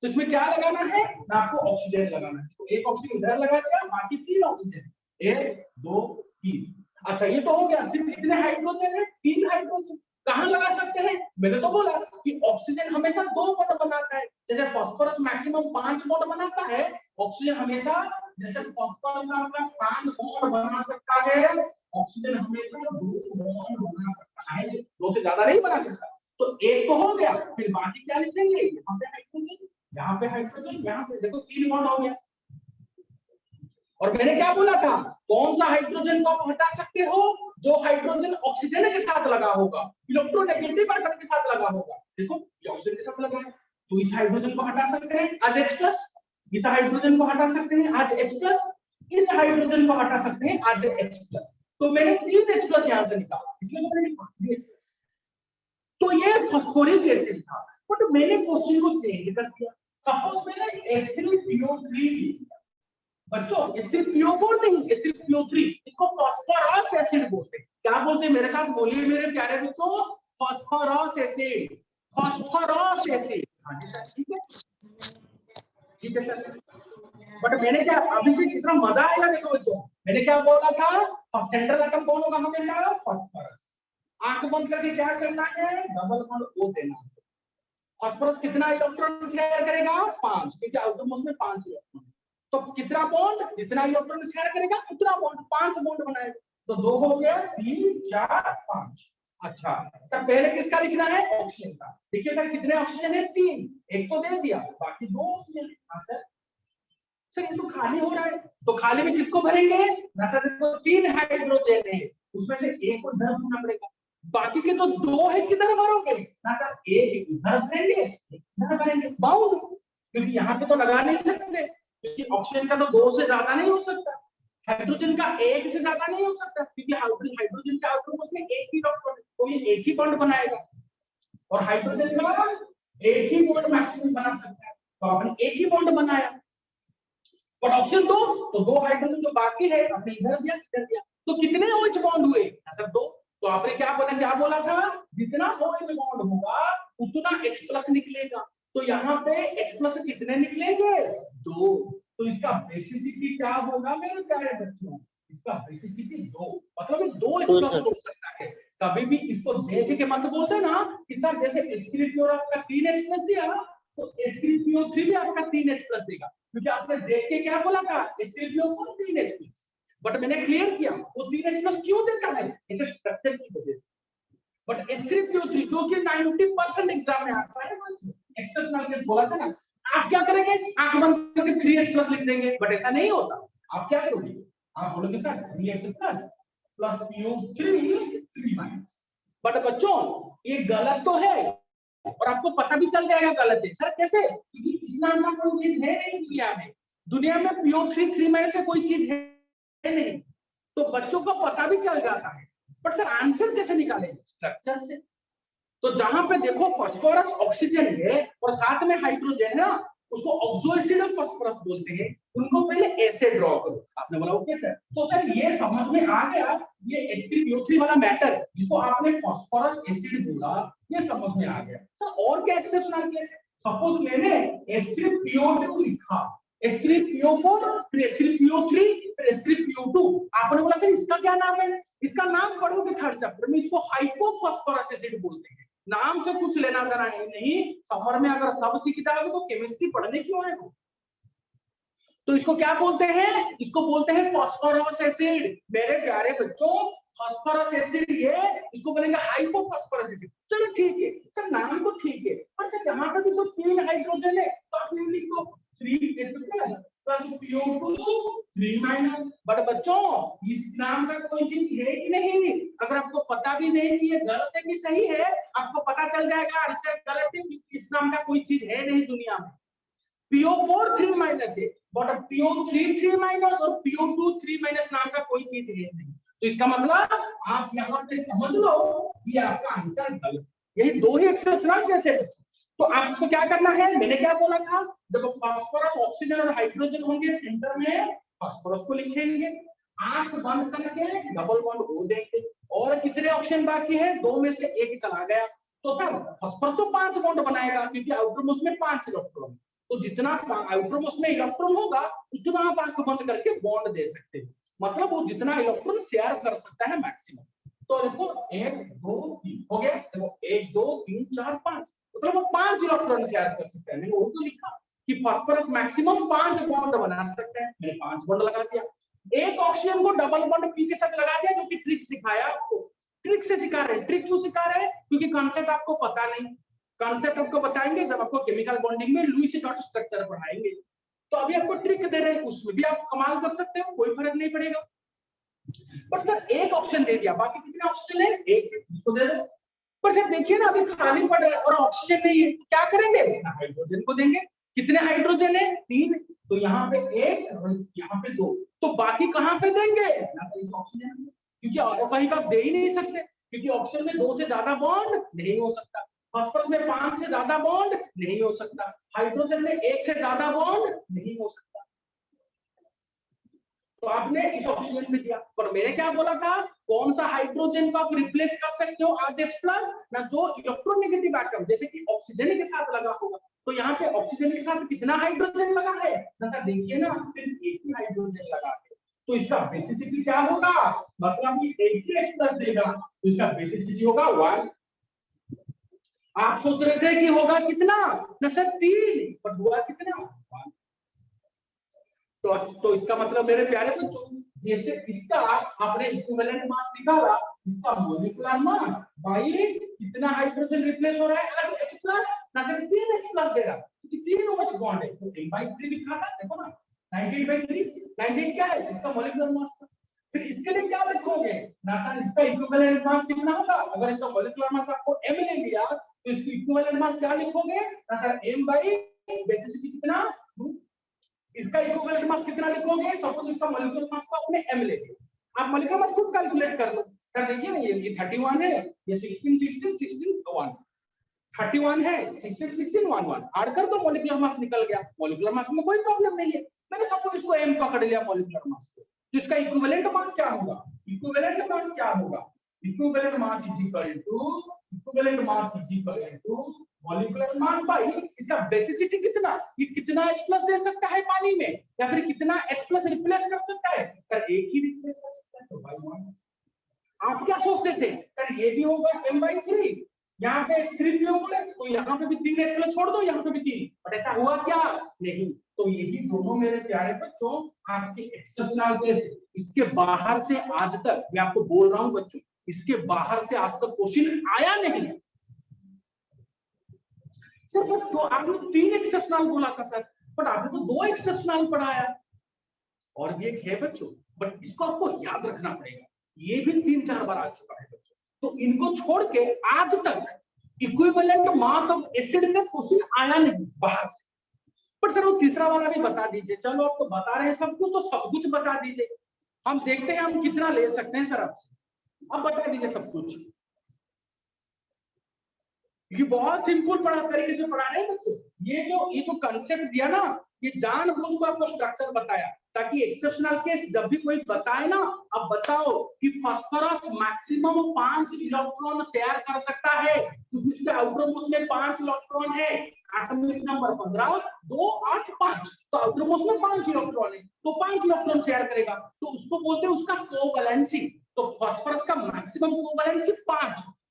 तो इसमें क्या लगाना है ना? आपको ऑक्सीजन लगाना है। तो 1 ऑक्सीजन इधर लगा दिया, बाकी 3 ऑक्सीजन, 1 2 3। अच्छा ये तो हो गया। फिर कितने हाइड्रोजन है? 3 हाइड्रोजन। कहां लगा सकते हैं? मैंने तो बोला कि ऑक्सीजन हमेशा 2 बॉन्ड बनाता है। जैसे फास्फोरस मैक्सिमम 5 बॉन्ड बनाता है, ऑक्सीजन हमेशा, जैसे फास्फोरस आपका 5 बॉन्ड बना सकता है, ऑक्सीजन हमेशा 2 बॉन्ड बना सकता है, 2 से ज्यादा नहीं बना सकता। तो 1 तो हो गया, फिर बाकी क्या लिखेंगे? यहाँ पे हाइड्रोजन, यहाँ पे हाइड्रोजन, यहाँ पे देखो 3 बॉन्ड हो गया। और मैंने क्या बोला था? कौन सा हाइड्रोजन को आप हटा सकते हो? जो हाइड्रोजन ऑक्सीजन के साथ लगा होगा, इलेक्ट्रोनेगेटिव एटम के साथ लगा होगा। देखो ये ऑक्सीजन के साथ लगा है, तो इस हाइड्रोजन को हटा सकते हैं, आज H+। इस हाइड्रोजन को हटा सकते हैं, आज H+। इस हाइड्रोजन को हटा सकते हैं, आज H+। तो मैंने 3 H+ यहां से निकाला, इसलिए मैंने लिखा 3 H+। तो ये फास्फोरिक एसिड था, बट मैंने क्वेश्चन को चेंज कर दिया। सपोज मैंने H3PO3 लिखा, बच्चों H3PO4 नहीं, H3PO3, इसको फास्फोरस एसिड बोलते हैं। क्या बोलते हैं? मेरे साथ बोलिए मेरे प्यारे बच्चों, फास्फोरस एसिड, फास्फोरस एसिड। हाँ जी सर, ठीक है, ठीक है सर। बट मैंने क्या, अभी से कितना मजा आएगा देखो बच्चों। मैंने क्या बोला था? सेंट्रल एटम कौन होगा हमेशा? फास्फोरस। आंख बंद करके क्या करना है? डबल बॉन्ड O देना है। फास्फोरस कितना इलेक्ट्रॉन शेयर करेगा? 5, क्योंकि आउटर मोस्ट में 5 इलेक्ट्रॉन। तो कितना बॉन्ड? जितना इलेक्ट्रॉन शेयर करेगा उतना बॉन्ड, 5 बॉन्ड बनाएगा। तो 2 हो गया, 3 4 5। अच्छा सर पहले किसका लिखना है? ऑक्सीजन का। देखिए सर कितने ऑक्सीजन है? 3, 1 तो दे दिया, बाकी 2 ऑक्सीजन है। हाँ सर ये तो खाली हो रहा है, तो खाली में किसको भरेंगे ना सर? देखो 3 हाइड्रोजन है, उसमें से 1 को इधर भरना पड़ेगा, बाकी के जो 2 है किधर भरोगे ना सर? 1 इधर भरेंगे, इधर भरेंगे, बाउंड, क्योंकि यहाँ पे तो लगा नहीं सकते, क्योंकि ऑक्सीजन का तो 2 से ज्यादा नहीं हो सकता, हाइड्रोजन का 1 से ज्यादा नहीं हो सकता, क्योंकि हाइड्रोजन के आउटर मोस्ट में 1 ही इलेक्ट्रॉन है, तो ये 1 ही बॉन्ड बनाएगा। और हाइड्रोजन का 1 ही बॉन्ड मैक्सिमम बना सकता है, तो आपने 1 ही बॉन्ड बनाया। बट ऑक्सीजन 2, तो 2 हाइड्रोजन जो बाकी है आपने इधर दिया, इधर दिया, तो कितने OH बॉन्ड हुए सर? 2। तो आपने क्या बोला था? जितना OH बॉन्ड होगा उतना H+ निकलेगा। तो यहाँ पे H+ कितने निकलेंगे? 2। तो इसका बेसिसिटी क्या होगा मेरे प्यारे बच्चों? इसका बेसिसिटी 2, मतलब 2 H+ हो सकता है। कभी भी इसको देख के मत बोलते ना कि सर जैसे H3PO आपका 3 H+ दिया, तो H3PO3 भी आपका 3 H+ देगा, क्योंकि आपने देख के क्या बोला था? H3PO4 3 H+। बट मैंने क्लियर किया वो 3 H+ क्यों देता है? इसे स्ट्रक्चर की वजह से। बट H3PO3 जो कि 90% एग्जाम में आता है, एक्सेप्शनल केस बोला था ना, आप क्या करेंगे, आंख बंद करके 3x प्लस लिख देंगे, बट ऐसा नहीं होता। आप क्या करोगे, आप बोलोगे sir 3x plus plus PO3 3 minus. But बच्चों ये गलत तो है और आपको पता भी चल जाएगा गलत है। सर कैसे, क्योंकि इस नाम का कोई चीज है नहीं दुनिया में। दुनिया में PO3 3 माइनस से कोई चीज है नहीं, तो बच्चों को पता भी चल जाता है। बट सर आंसर कैसे निकालें, स्ट्रक्चर से। तो जहां पे देखो फास्फोरस ऑक्सीजन है और साथ में हाइड्रोजन है ना, उसको ऑक्सो एसिड ऑफ फास्फोरस बोलते हैं। उनको पहले ऐसे ड्रॉ करो। आपने बोला ओके सर, तो सर ये समझ में आ गया, ये H3PO3 वाला मैटर जिसको आपने फास्फोरस एसिड बोला, ये समझ में आ गया। सर और क्या एक्सेप्शनल केस है, सपोज मैंने H3PO2 लिखा, H3PO4 फिर H3PO3 फिर H3PO2, आपने बोला सर इसका क्या नाम है, इसका नाम पढ़ोगे थर्ड चैप्टर में, इसको हाइपोफॉस्फोरस एसिड बोलते हैं। नाम से कुछ लेना देना है नहीं, समर में अगर सब सीख जाओगे तो केमिस्ट्री पढ़ने क्यों है। तो इसको क्या बोलते हैं, इसको बोलते हैं फास्फोरस एसिड। मेरे प्यारे बच्चों फास्फोरस एसिड ये, इसको बोलेंगे हाइपोफॉस्फोरस एसिड। चलो ठीक है सर, नाम तो ठीक है, पर सर यहाँ पे भी तो 3 हाइड्रोजन है, तो आप लिख दो 3 प्लस PO2 3 माइनस। बट बच्चों इस नाम का कोई चीज है कि नहीं, अगर आपको पता भी नहीं कि ये गलत है कि सही है, आपको पता चल जाएगा आंसर गलत है, क्योंकि इस नाम का कोई चीज है नहीं दुनिया में। PO4 3 माइनस है, बट PO3 3 माइनस और PO2 3 माइनस नाम का कोई चीज है नहीं। तो इसका मतलब आप यहाँ पे समझ लो कि आपका आंसर गलत। यही दो ही एक्सेप्शनल केस है। तो आप इसको क्या करना है, मैंने क्या बोला था, जब फास्फोरस ऑक्सीजन और हाइड्रोजन होंगे सेंटर में, फास्फोरस को लिखेंगे, आंख बंद करके डबल बॉन्ड O देंगे। और कितने ऑप्शन बाकी है, 2 में से 1 चला गया। तो सर फास्फोरस तो 5 बॉन्ड बनाएगा, क्योंकि आउटरमोस्ट में 5 इलेक्ट्रॉन, तो जितना आउटरमोस्ट में इलेक्ट्रॉन होगा उतना आप आंख बंद करके बॉन्ड दे सकते हैं। मतलब वो जितना इलेक्ट्रॉन शेयर कर सकता है मैक्सिमम। तो देखो 1 2 3 हो गया, देखो 1 2 3 4 5, मतलब वो 5 इलेक्ट्रॉन शेयर कर सकता है। मैंने वो तो लिखा कि फास्फोरस मैक्सिमम 5 बॉन्ड बना सकता है, मैंने 5 बॉन्ड लगा दिया। एक ऑक्सीजन को डबल बॉन्ड P के साथ लगा दिया, जो कि ट्रिक सिखाया आपको। ट्रिक से सिखा रहे हैं, ट्रिक क्यों सिखा रहे हैं, क्योंकि कॉन्सेप्ट आपको पता नहीं। कॉन्सेप्ट आपको बताएंगे जब आपको केमिकल बॉन्डिंग में लुईस डॉट स्ट्रक्चर पढ़ाएंगे। तो अभी आपको ट्रिक दे रहे हैं, उसमें भी आप कमाल कर सकते हो, कोई फर्क नहीं पड़ेगा। बट सर एक ऑप्शन दे दिया, बाकी कितने ऑप्शन है, एक है, इसको दे दो। पर सर देखिए ना अभी खाली पड़ रहा है और ऑक्सीजन नहीं है, तो क्या करेंगे, हाइड्रोजन को देंगे। कितने हाइड्रोजन है, 3, तो यहाँ पे 1 और यहाँ पे 2, तो बाकी कहाँ पे देंगे, ऑक्सीजन, क्योंकि और कहीं पर दे ही नहीं सकते, क्योंकि ऑक्सीजन में 2 से ज्यादा बॉन्ड नहीं हो सकता, फास्फोरस में 5 से ज्यादा बॉन्ड नहीं हो सकता, हाइड्रोजन में 1 से ज्यादा बॉन्ड नहीं हो सकता। तो आपने इस ऑक्सीजन में दिया, पर मैंने क्या बोला था, कौन सा हाइड्रोजन को आप रिप्लेस कर सकते हो RH प्लस ना, जो इलेक्ट्रोनेगेटिव एटम जैसे कि ऑक्सीजन के साथ लगा होगा। तो यहाँ पे ऑक्सीजन के साथ कितना हाइड्रोजन लगा है, सर देखिए ना सिर्फ एक ही हाइड्रोजन लगा है। तो इसका बेसिसिटी क्या होगा, मतलब कि एक ही H प्लस देगा, तो इसका बेसिसिटी होगा 1। आप सोच रहे थे कि होगा कितना ना सर 3, पर हुआ कितना 1। तो इसका मतलब मेरे प्यारे बच्चों, जैसे इसका आपने इक्विवेलेंट मास निकाला, इसका मॉलिक्यूलर मास बाई कितना हाइड्रोजन रिप्लेस हो रहा है, अगर H प्लस ना सिर्फ 3H प्लस देगा, क्योंकि 3 OH बॉन्ड है, तो 1/3 लिखा था, देखो ना 98/3, 98 क्या है, इसका मॉलिक्यूलर मास था। फिर इसके लिए क्या लिखोगे ना सर, इसका इक्विवेलेंट मास कितना होगा, अगर इसका मॉलिक्यूलर मास आपको M ले लिया, तो इसकी इक्विवेलेंट मास क्या लिखोगे ना सर, M/बेसिसिटी कितना, इसका इक्विवेलेंट मास कितना लिखोगे, सपोज इसका मॉलिक्यूलर मास को आपने M ले लिया, आप मॉलिक्यूलर मास खुद कैलकुलेट कर लो। सर देखिए ना ये 31 है, ये 16 16 16 1, 31 है, 16 16 1 1, ऐड कर दो, मॉलिक्यूलर मास निकल गया। मॉलिक्यूलर मास में कोई प्रॉब्लम नहीं है, मैंने सपोज इसको M पकड़ लिया मॉलिक्यूलर मास को, तो इसका इक्विवेलेंट मास क्या होगा, इक्विवेलेंट मास क्या होगा, equivalent mass is equal to molecular mass by इसका बेसिसिटी कितना, ये कितना H प्लस दे सकता है पानी में, या फिर कितना H प्लस रिप्लेस कर सकता है, सर एक ही रिप्लेस कर सकता है, तो बाई 1। आप क्या सोचते थे, सर ये भी होगा M/3, यहाँ पे H3PO4 है, तो यहाँ पे भी 3H प्लस छोड़ दो, यहाँ पे भी 3, बट ऐसा हुआ क्या नहीं। तो यही दोनों मेरे प्यारे बच्चों आपके एक्सेप्शनल केस, इसके बाहर से आज तक मैं आपको बोल रहा हूँ बच्चों, इसके बाहर से आज तक क्वेश्चन आया नहीं। सर बस तो आपने 3 एक्सेप्शनल बोला था सर, बट आपने तो 2 एक्सेप्शनल पढ़ाया। और भी एक है बच्चों, बट इसको आपको याद रखना पड़ेगा, ये भी 3-4 बार आ चुका है बच्चों। तो इनको छोड़ के आज तक इक्विवेलेंट मास ऑफ एसिड में क्वेश्चन आया नहीं बाहर से। बट सर वो तीसरा वाला भी बता दीजिए। चलो आप तो बता रहे हैं सब कुछ, तो सब कुछ बता दीजिए, हम देखते हैं हम कितना ले सकते हैं सर आपसे। अब बता दीजिए सब कुछ। ये बहुत सिंपल तरीके से पढ़ा रहे हैं बच्चों। ये जो कंसेप्ट दिया ना, ये जानबूझ कर आपको स्ट्रक्चर बताया, ताकि एक्सेप्शनल केस जब भी कोई बताए ना, अब बताओ कि फास्फोरस मैक्सिमम 5 इलेक्ट्रॉन शेयर कर सकता है, क्योंकि उसके आउटरमोस्ट में 5 इलेक्ट्रॉन है। एटॉमिक नंबर 15, 2, 8, 5, तो आउटरमोस्ट में 5 इलेक्ट्रॉन है, तो 5 इलेक्ट्रॉन शेयर करेगा, तो उसको बोलते हैं उसका कोवैलेंसी। तो फास्फोरस का मैक्सिमम कोवैलेंसी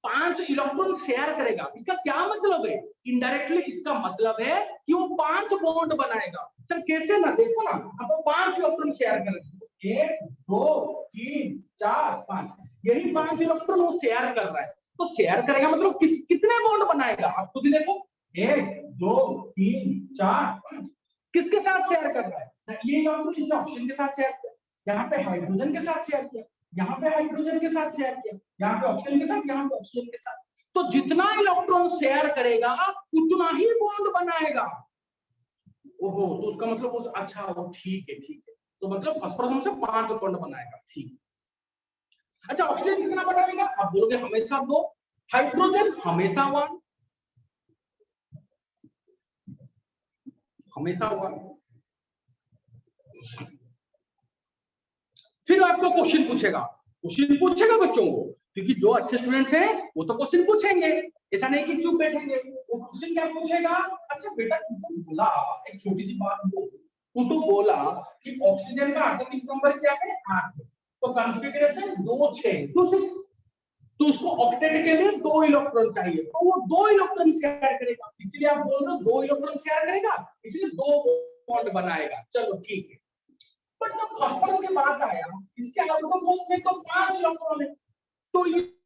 5 इलेक्ट्रॉन शेयर करेगा। इसका क्या मतलब है? इनडायरेक्टली इसका मतलब है कि वो 5 बॉन्ड बनाएगा। सर कैसे ना, देखो ना, अब 5 इलेक्ट्रॉन शेयर करेगा, 1, 2, 3, 4, 5, यही 5 इलेक्ट्रॉन वो शेयर कर रहा है। तो शेयर करेगा मतलब कितने बॉन्ड बनाएगा? आप खुद ही देखो, 1, 2, 3, 4, 5, किसके साथ शेयर कर रहा है? ये इलेक्ट्रॉन इसने ऑक्सीजन के साथ शेयर किया, यहाँ पे हाइड्रोजन के साथ शेयर किया, यहाँ पे हाइड्रोजन के साथ शेयर किया, यहाँ पे ऑक्सीजन के साथ, यहाँ पे ऑक्सीजन के साथ। तो जितना इलेक्ट्रॉन शेयर करेगा उतना ही बॉन्ड बनाएगा। ओहो, तो उसका मतलब उस अच्छा, वो ठीक है, तो मतलब फास्फोरस हमसे 5 बॉन्ड बनाएगा, ठीक। अच्छा, ऑक्सीजन कितना बनाएगा? आप बोलोगे हमेशा 2, हाइड्रोजन हमेशा 1, हमेशा 1। फिर आपको क्वेश्चन पूछेगा बच्चों को, क्योंकि जो अच्छे स्टूडेंट्स हैं वो तो क्वेश्चन पूछेंगे, ऐसा नहीं कि चुप बैठेंगे। वो क्वेश्चन क्या पूछेगा? अच्छा बेटा, तू बोला एक छोटी सी बात, तू बोला कि ऑक्सीजन का एटॉमिक नंबर क्या है? 8, तो कॉन्फ़िगरेशन 2, 6, 2, 6, तो उसको ऑक्टेट के लिए 2 इलेक्ट्रॉन चाहिए, तो वो 2 इलेक्ट्रॉन शेयर करेगा, इसलिए आप बोल रहे हो 2 इलेक्ट्रॉन शेयर करेगा, इसलिए 2 बॉन्ड बनाएगा। चलो ठीक है। पर जब फास्फोरस की बात आया, इसके आउटरमोस्ट में तो 5 इलेक्ट्रॉन है, तो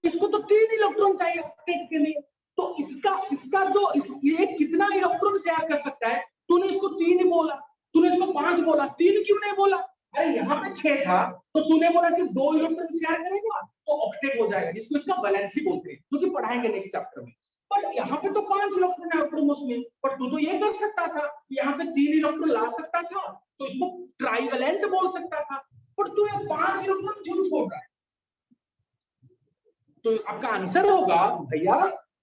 इसको तो 3 इलेक्ट्रॉन चाहिए ऑक्टेट के लिए। तो इसका जो ये कितना इलेक्ट्रॉन शेयर कर सकता है? तूने इसको 3 ही बोला, तूने इसको 5 बोला, 3 क्यों नहीं बोला? अरे यहाँ पे 6 था, तो तूने बोला कि 2 इलेक्ट्रॉन शेयर करेगा तो ऑक्टेट हो जाएगा, जिसको इसका वैलेंसी बोलते हैं, जो कि पढ़ाएंगे नेक्स्ट चैप्टर में। पर यहाँ पे तो 5 इलेक्ट्रॉन है आउटरमोस्ट में, पर तू तो ये कर सकता था कि यहाँ पे 3 इलेक्ट्रॉन ला सकता था, तो इसको ट्राइवेलेंट बोल सकता था, पर तू 5 इलेक्ट्रॉन क्यों छोड़ रहा है? तो आपका आंसर होगा भैया,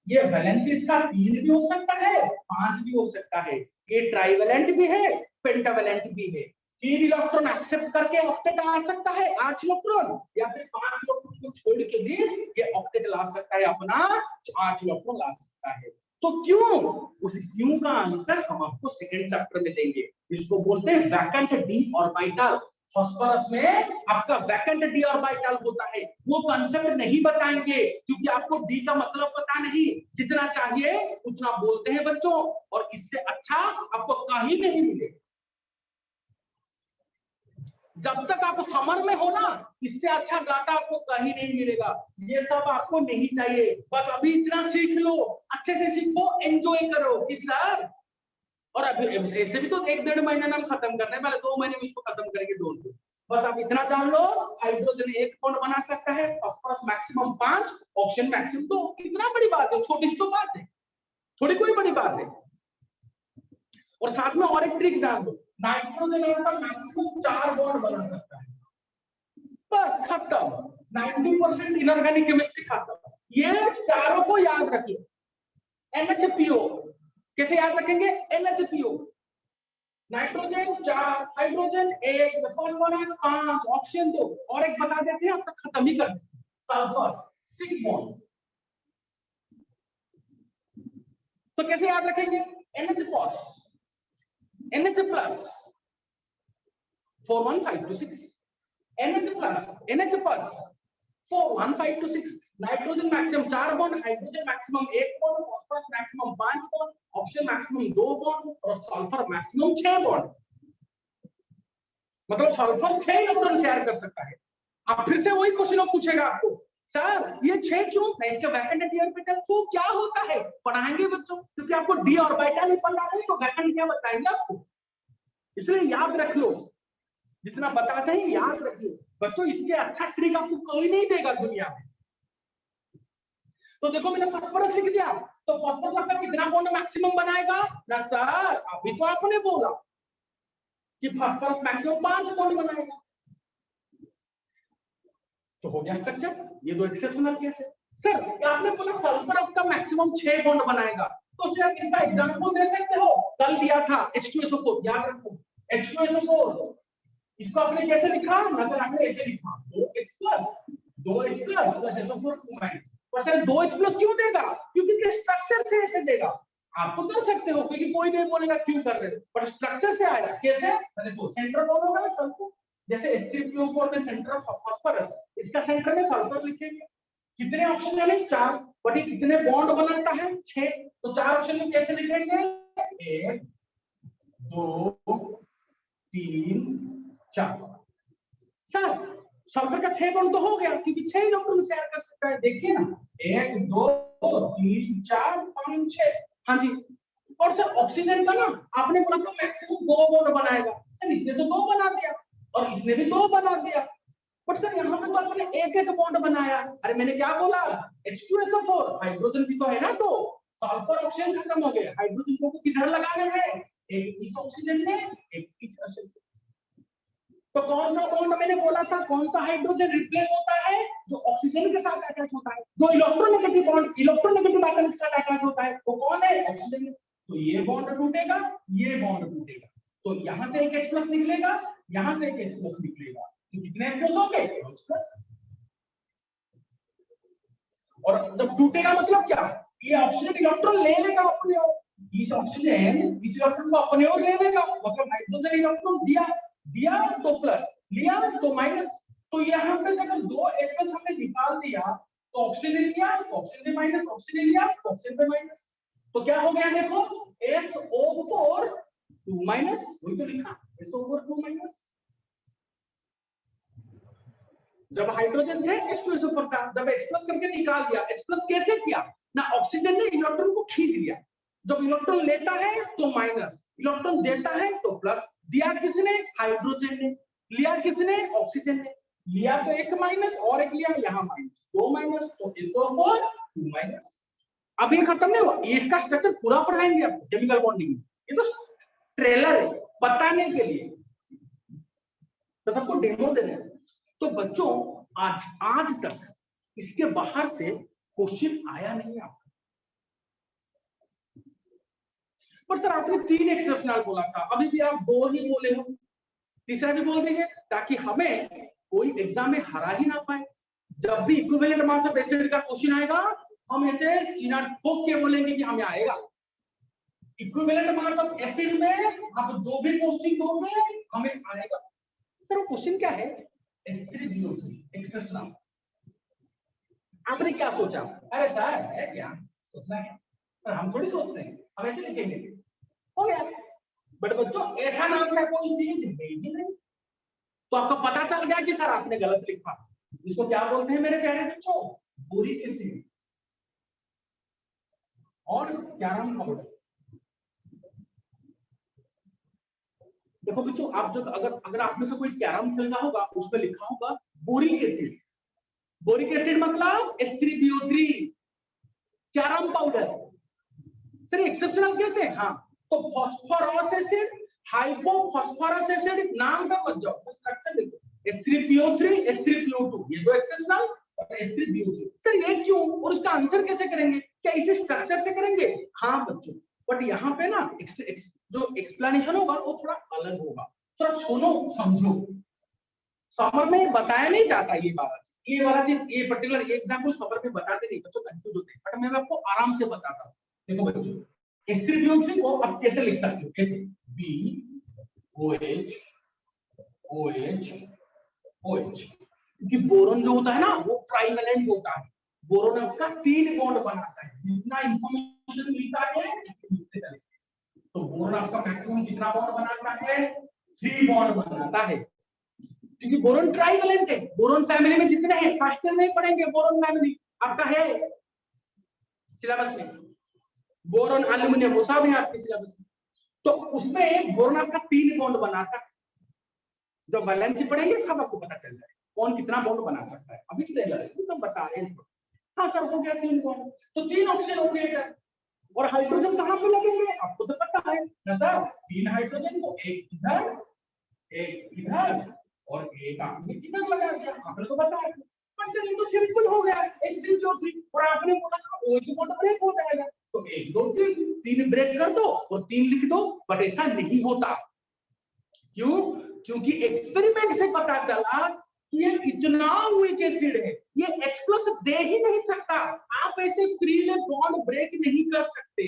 ये वैलेंसी इसका 3 भी हो सकता है, 5 भी हो सकता है, ये ट्राइवेलेंट भी है, पेंटावेलेंट भी है। 3 इलेक्ट्रॉन एक्सेप्ट करके ऑक्टेट आ सकता है 8 इलेक्ट्रॉन, या फिर 5 इलेक्ट्रॉन को छोड़ के भी ये ऑक्टेट ला सकता है, अपना 8 इलेक्ट्रॉन ला सकता है। तो क्यों? उस क्यों का आंसर हम आपको सेकंड चैप्टर में देंगे, जिसको बोलते हैं वैकेंट डी ऑर्बिटल। फास्फोरस में आपका वैकेंट डी ऑर्बिटल होता है, वो कंसेप्ट नहीं बताएंगे, क्योंकि आपको डी का मतलब पता नहीं, जितना चाहिए उतना बोलते हैं बच्चों, और इससे अच्छा आपको कहीं नहीं मिलेगा। जब तक आप समर में हो ना, इससे अच्छा डाटा आपको कहीं नहीं मिलेगा। ये सब आपको नहीं चाहिए, बस अभी इतना सीख लो, अच्छे से सीखो, एंजॉय करो कि सर। और अभी ऐसे भी तो 1-1.5 महीने में हम खत्म करने हैं, पहले 2 महीने में इसको खत्म करेंगे, डोंट वरी। बस आप इतना जान लो, हाइड्रोजन 1 बॉन्ड बना सकता है, फास्फोरस मैक्सिमम 5, ऑक्सीजन मैक्सिमम 2। कितना बड़ी बात है, छोटी सी तो बात है, थोड़ी कोई बड़ी बात है। और साथ में और एक ट्रिक जान लो, नाइट्रोजन का मैक्सिमम 4 बॉन्ड बना सकता है, बस खत्म। 90% इनऑर्गेनिक केमिस्ट्री खत्म। ये चारों को याद रखिए। NHPO कैसे याद रखेंगे? NHPO, nitrogen 4, hydrogen 1, phosphorus 5, oxygen 2, और एक बता देते हैं, अब तक खत्म ही कर देते हैं, सल्फर 6 बॉन्ड। तो कैसे याद रखेंगे? NH+, NH+, 4 1 5 2 6, NH+, 4 1 5 2 6, nitrogen maximum 4 bond, hydrogen maximum 1 bond, phosphorus maximum 5 bond, oxygen maximum 2 bond, और सल्फर मैक्सिमम 6 बॉन्ड। मतलब सल्फर 6 इलेक्ट्रॉन शेयर कर सकता है। अब फिर से वही क्वेश्चन पूछेगा आपको, सर ये 6 क्यों? मैं इसके वैकेंट डी ऑर्बिटल वो क्या होता है पढ़ाएंगे बच्चों, क्योंकि आपको डी ऑर्बिटल ही पढ़ना नहीं तो वैकेंट क्या बताएंगे आपको, इसलिए याद रख लो, जितना बताते हैं याद रख लो बच्चों, इससे अच्छा ट्रिक आपको कोई नहीं देगा दुनिया में। तो देखो मैंने फास्फोरस लिख दिया, तो फास्फोरस आपका कितना बॉन्ड मैक्सिमम बनाएगा ना सर? अभी तो आपने बोला कि फास्फोरस मैक्सिमम 5 बॉन्ड बनाएगा, तो हो गया स्ट्रक्चर। ये दो एक्सेप्शनल केस है। सर आपने बोला सल्फर आपका मैक्सिमम 6 बॉन्ड बनाएगा, तो सर इसका एग्जांपल दे सकते हो? कल दिया था H2SO4, याद रखो H2SO4, इसको आपने कैसे लिखा ना सर? आपने ऐसे लिखा 2H प्लस SO4 2-। पर सर 2H प्लस क्यों देगा? क्योंकि के स्ट्रक्चर से ऐसे देगा। आप तो कर सकते हो क्योंकि कोई नहीं बोलेगा क्यों कर रहे हो, पर स्ट्रक्चर से आया कैसे? देखो सेंटर बॉन्ड होगा ना सल्फर, जैसे H3PO4 में सेंटर ऑफ फास्फोरस, इसका सेंटर में सल्फर लिखेंगे। कितने ऑक्सीजन है? 4, बट ये कितने बॉन्ड बनाता है? 6, तो 4 ऑक्सीजन कैसे लिखेंगे? 1 2 3 4। सर सल्फर का 6 बॉन्ड तो हो गया क्योंकि 6 इलेक्ट्रॉन शेयर कर सकता है, देखिए ना 1 2 3 4 5 6। हाँ जी। और सर ऑक्सीजन का ना आपने बोला था मैक्सिमम 2 बॉन्ड बनाएगा, सर इसने तो 2 बना दिया और इसने भी 2 बना दिया, बट सर यहाँ पे तो आपने एक बॉन्ड बनाया। अरे मैंने क्या बोला? H2SO4 हाइड्रोजन भी तो है ना, तो सल्फर ऑक्सीजन खत्म हो गया, हाइड्रोजन को किधर लगाने हैं? एक इस ऑक्सीजन में, एक इस ऑक्सीजन। तो कौन सा बॉन्ड मैंने बोला था, कौन सा हाइड्रोजन रिप्लेस होता है? जो ऑक्सीजन के साथ अटैच होता है, जो इलेक्ट्रोनेगेटिव बॉन्ड इलेक्ट्रोनेगेटिव आयन के साथ अटैच होता है, वो कौन है? ऑक्सीजन। तो ये बॉन्ड टूटेगा, ये बॉन्ड टूटेगा, तो यहां से एक H+ निकलेगा, यहां से एक H+ निकलेगा, तो कितने H+ हो गए? H+। और जब टूटेगा मतलब क्या? ये ऑक्सीजन इलेक्ट्रॉन ले लेगा अपने ओर, इस ऑक्सीजन इस इलेक्ट्रॉन को अपने ओर ले लेगा, मतलब हाइड्रोजन इलेक्ट्रॉन दिया तो प्लस, लिया तो माइनस। तो यहाँ पे अगर 2 H+ हमने निकाल दिया तो ऑक्सीजन लिया तो ऑक्सीजन पे माइनस, ऑक्सीजन लिया तो ऑक्सीजन पे माइनस, तो क्या हो गया देखो SO4 2 माइनस, वही तो लिखा SO4 2 माइनस। जब हाइड्रोजन थे H2SO4 का, जब H+ करके निकाल दिया, H+ कैसे किया ना? ऑक्सीजन ने इलेक्ट्रॉन को खींच लिया, जब इलेक्ट्रॉन लेता है तो माइनस, इलेक्ट्रॉन देता है तो प्लस। दिया किसने? हाइड्रोजन ने। लिया किसने? ऑक्सीजन ने। लिया तो एक माइनस और एक लिया, यहाँ माइनस 2 माइनस, तो SO4 2 माइनस। अब ये खत्म नहीं हुआ, ये इसका स्ट्रक्चर पूरा पढ़ाएंगे आपको केमिकल बॉन्डिंग, ये तो ट्रेलर है बताने के लिए, तो सबको डेमो दे रहे हैं। तो बच्चों आज तक इसके बाहर से क्वेश्चन आया नहीं आपका, पर सर आपने 3 एक्सेप्शनल बोला था, अभी भी आप 2 ही बोले हो, तीसरा भी बोल दीजिए ताकि हमें कोई एग्जाम में हरा ही ना पाए। जब भी इक्विवेलेंट मास ऑफ एसिड का क्वेश्चन आएगा हम ऐसे सीना ठोक के बोलेंगे कि हमें आएगा। इक्विवेलेंट मास ऑफ एसिड में आप जो भी क्वेश्चन दोगे हमें आएगा। सर वो क्वेश्चन क्या है? H3BO3 exceptional. आपने क्या सोचा? अरे सर है क्या सोचना है? सर हम थोड़ी सोचते हैं, हम ऐसे लिखेंगे, हो गया। बट बच्चों ऐसा नाम का कोई चीज है ही नहीं, तो आपको पता चल गया कि सर आपने गलत लिखा। इसको क्या बोलते हैं मेरे प्यारे बच्चों? बोरिक एसिड और कैरम पाउडर। देखो बच्चों आप जब अगर आप में से कोई कैरम खेल रहा होगा उस पर लिखा होगा बोरिक एसिड। बोरिक एसिड मतलब H3BO3 carrom powder. Sir exceptional कैसे? हाँ, तो फास्फोरस एसिड, हाइपोफॉस्फोरस एसिड, नाम का मत जाओ, स्ट्रक्चर देखो H3PO3 H3PO2, ये दो एक्सेप्शनल और H3BO3। सर ये क्यों और उसका आंसर कैसे करेंगे? क्या इसी स्ट्रक्चर से करेंगे? हाँ बच्चों, बट यहाँ पे ना जो एक्सप्लेनेशन होगा वो थोड़ा अलग होगा, थोड़ा सुनो समझो। समर में बताया नहीं जाता ये वाला चीज, ये पर्टिकुलर एग्जांपल समर में बताते नहीं, बच्चों कंफ्यूज होते हैं, बट मैं आपको आराम से बताता हूँ। देखो बच्चों H3BO3 को आप कैसे लिख सकते हो? कैसे? BOH OH OH, क्योंकि बोरोन जो होता है ना वो ट्राइवेलेंट होता है, बोरोन आपका 3 बॉन्ड बनाता है, जितना इंफॉर्मेशन मिलता है लिखते चले। तो बोरोन आपका मैक्सिमम कितना बॉन्ड बनाता है? 3 बॉन्ड बनाता है, क्योंकि बोरोन ट्राइवेलेंट है। बोरोन फैमिली में जितने हैं, फर्स्ट ईयर नहीं पढ़ेंगे बोरोन फैमिली, आपका है सिलेबस में, बोरोन एल्यूमिनियम वो सब है आपके सिलेबस में। तो उसमें बोरोन आपका 3 बॉन्ड बनाता है। जब वैलेंसी पढ़ेंगे सब आपको पता चल जाएगा कौन कितना बॉन्ड बना सकता है। अभी ट्रेलर है तो बता रहे हैं। हाँ सर हो गया 3 बॉन्ड, तो 3 ऑक्सीजन हो गए सर। और हाइड्रोजन कहाँ पे लगेंगे आपको तो पता है ना सर, 3 हाइड्रोजन को एक इधर और एक आपने इधर लगा दिया, आपने तो बताया। पर सर ये तो सिंपल हो गया, H3PO3 और आपने बोला था OH बॉन्ड ब्रेक हो जाएगा, तो 1 2 3 ब्रेक कर दो और 3 लिख दो। बट ऐसा नहीं होता। क्यों? क्योंकि एक्सपेरिमेंट से पता चला कि ये इतना वीक एसिड है, ये H+ दे ही नहीं सकता। आप ऐसे फ्रीली बॉन्ड ब्रेक नहीं कर सकते।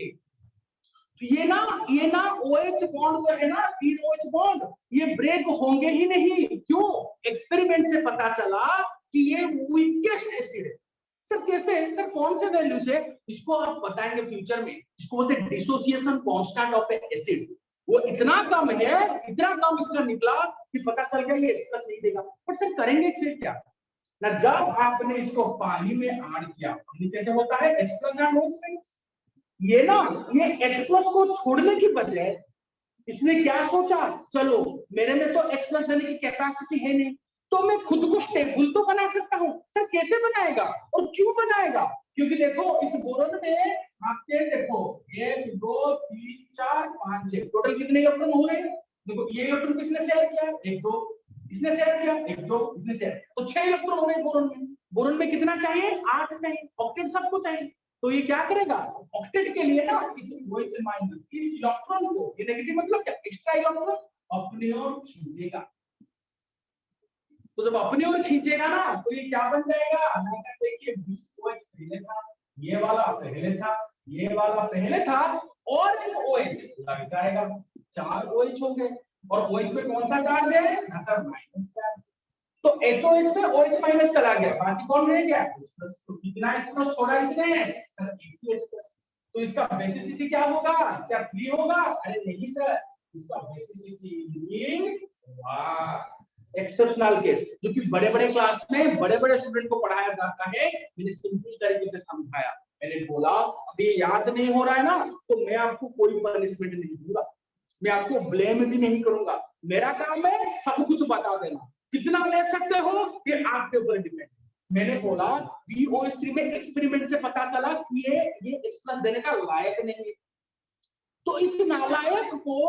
ये ना OH बॉन्ड जो है ना, 3 OH बॉन्ड, ये ब्रेक होंगे ही नहीं। क्यों? एक्सपेरिमेंट से पता चला कि ये वीकेस्ट एसिड है। सर कैसे? सर कौन से वैल्यू से? इसको आप बताएंगे फ्यूचर में। इसको बोलते हैं डिसोसिएशन कांस्टेंट ऑफ एसिड। वो इतना कम है, इतना कम इसका निकला कि पता चल गया ये H+ नहीं देगा। पर सर करेंगे फिर क्या ना, जब आपने इसको पानी में ऐड किया, पानी कैसे होता है H+ एंड OH-, ये ना ये H+ को छोड़ने की बजाय इसने क्या सोचा, चलो मेरे में तो H+ देने की कैपेसिटी है नहीं, तो मैं खुद को स्टेबल तो बना सकता हूँ। सर कैसे बनाएगा और क्यों बनाएगा? क्योंकि देखो इस बोरोन में आपके देखो 1 2 3 4 5 6 टोटल कितने इलेक्ट्रॉन हो रहे हैं? देखो ये इलेक्ट्रॉन किसने शेयर किया? 1 2, इसने शेयर किया 1 2, इसने शेयर, तो 6 इलेक्ट्रॉन हो रहे हैं बोरोन में। बोरोन में कितना चाहिए? 8 चाहिए। ऑक्टेट सबको चाहिए, तो ये क्या करेगा? ऑक्टेट के लिए ना इस OH- इस इलेक्ट्रॉन को, ये नेगेटिव मतलब क्या, एक्स्ट्रा इलेक्ट्रॉन अपनी ओर खींचेगा। तो जब अपनी ओर खींचेगा ना तो ये क्या बन जाएगा? ऐसा देखिए BOH पहले था, ये वाला पहले था, ये वाला पहले था और एक OH लग जाएगा, 4 OH हो गए। और OH पे कौन सा चार्ज है ना सर? Minus charge. तो HOH पे OH- चला गया, बाकी कौन रह गया? तो कितना H+ छोड़ा इसने सर? एक ही H+। तो इसका बेसिसिटी क्या होगा? क्या 3 होगा? अरे नहीं सर, इसका बेसिसिटी 1। एक्सेप्शनल केस, जो कि बड़े-बड़े क्लास में बड़े-बड़े स्टूडेंट को पढ़ाया जाता है, मैंने सिंपल तरीके से समझाया। मैंने बोला अभी याद नहीं हो रहा है ना, तो मैं आपको कोई पनिशमेंट नहीं दूंगा, मैं आपको ब्लेम भी नहीं करूंगा। मेरा काम है सब कुछ बता देना, कितना ले सकते हो ये आपके ऊपर डिपेंड। मैंने बोला BOH3 में एक्सपेरिमेंट से पता चला कि ये H+ देने का लायक नहीं है, तो इस नालायक को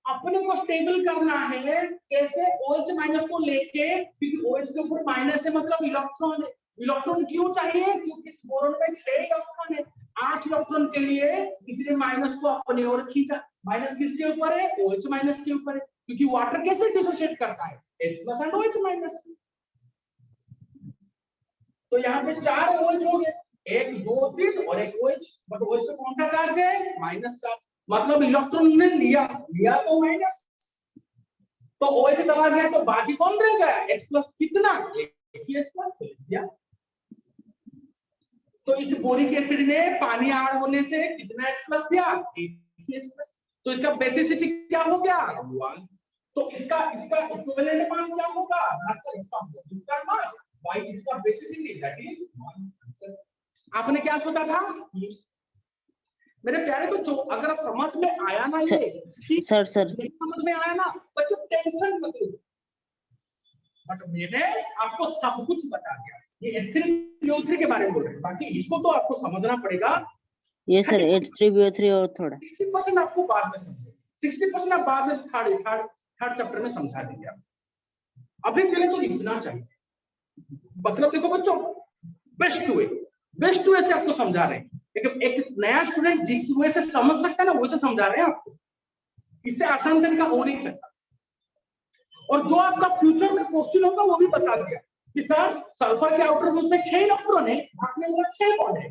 अपने को स्टेबल करना है। कैसे? OH- को लेके, क्योंकि OH के ऊपर माइनस है मतलब इलेक्ट्रॉन है। इलेक्ट्रॉन क्यों चाहिए? क्योंकि इस बोरोन में 6 इलेक्ट्रॉन है, 8 इलेक्ट्रॉन के लिए इसलिए माइनस को अपनी ओर खींचा। माइनस किसके ऊपर है? OH- के ऊपर है, क्योंकि वाटर कैसे डिसोसिएट करता है? H+ and OH-। तो यहाँ पे 4 OH हो गए, 1 2 3 और 1 OH। बट OH पे कौन सा चार्ज है? माइनस चार्ज, मतलब इलेक्ट्रॉन ने लिया तो माइनस, तो OH चला गया, तो बाकी कौन रह गया? H+। कितना? एक ही H+ दिया। तो इस बोरिक एसिड ने पानी ऐड होने से कितना H+ दिया? एक ही H+। तो इसका बेसिसिटी क्या हो गया? 1। तो इसका इक्विवेलेंट मास क्या होगा? इसका मॉलिक्यूलर मास बाय इसका बेसिसिटी, दैट इज 1। आपने क्या सोचा था? मेरे प्यारे बच्चों, अगर समझ में आया ना ये ठीक, सर नहीं समझ में आया ना बच्चों टेंशन मत लो, बट मैंने आपको सब कुछ बता दिया। ये H3PO3 के बारे में बोल रहे हैं, बाकी इसको तो आपको समझना पड़ेगा। ये सर H3PO3 और थोड़ा 60% आपको बाद में समझेंगे, 60% आप बाद में थर्ड चैप्टर में समझा देंगे आप। अभी के लिए तो इतना चाहिए। मतलब देखो बच्चों, बेस्ट वे से आपको समझा रहे हैं। एक नया स्टूडेंट जिस वे से समझ सकता है ना, वैसे समझा रहे हैं आपको, इससे आसान तरीका हो नहीं सकता। और जो आपका फ्यूचर में क्वेश्चन होगा वो भी बता दिया कि सर सल्फर के आउटर मोस्ट में 6 इलेक्ट्रॉन है, आपने बोला 6 बॉन्ड है।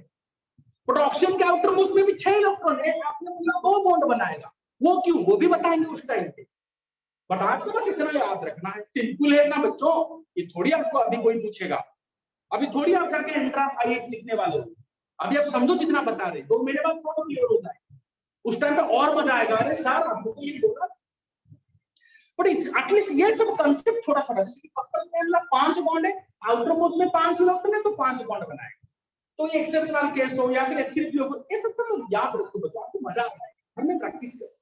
पोटेशियम के आउटर मोस्ट में भी 6 इलेक्ट्रॉन है, आपने बोला 2 बॉन्ड बनाएगा। वो क्यों? वो भी बताएंगे उस टाइम पे। बट आपको बस इतना याद रखना है, सिंपल है ना बच्चों, ये थोड़ी आपको अभी कोई पूछेगा, अभी थोड़ी आप जाके एंट्रेंस IIT लिखने वाले हो। अभी आप समझो जितना बता रहे, 2 महीने बाद सब क्लियर हो जाए, उस टाइम पे और मजा आएगा। अरे सर आपको तो ये बोला। बट एटलीस्ट ये सब कंसेप्ट थोड़ा थोड़ा, जैसे 5 बॉन्ड है, आउटर मोस्ट में 5 इलेक्ट्रॉन है तो 5 बॉन्ड बनाएगा, तो ये एक्सेप्शनल केस हो या फिर S3PO हो, ये सब तो याद रखो बच्चों, आपको मजा आता है, घर में प्रैक्टिस करो।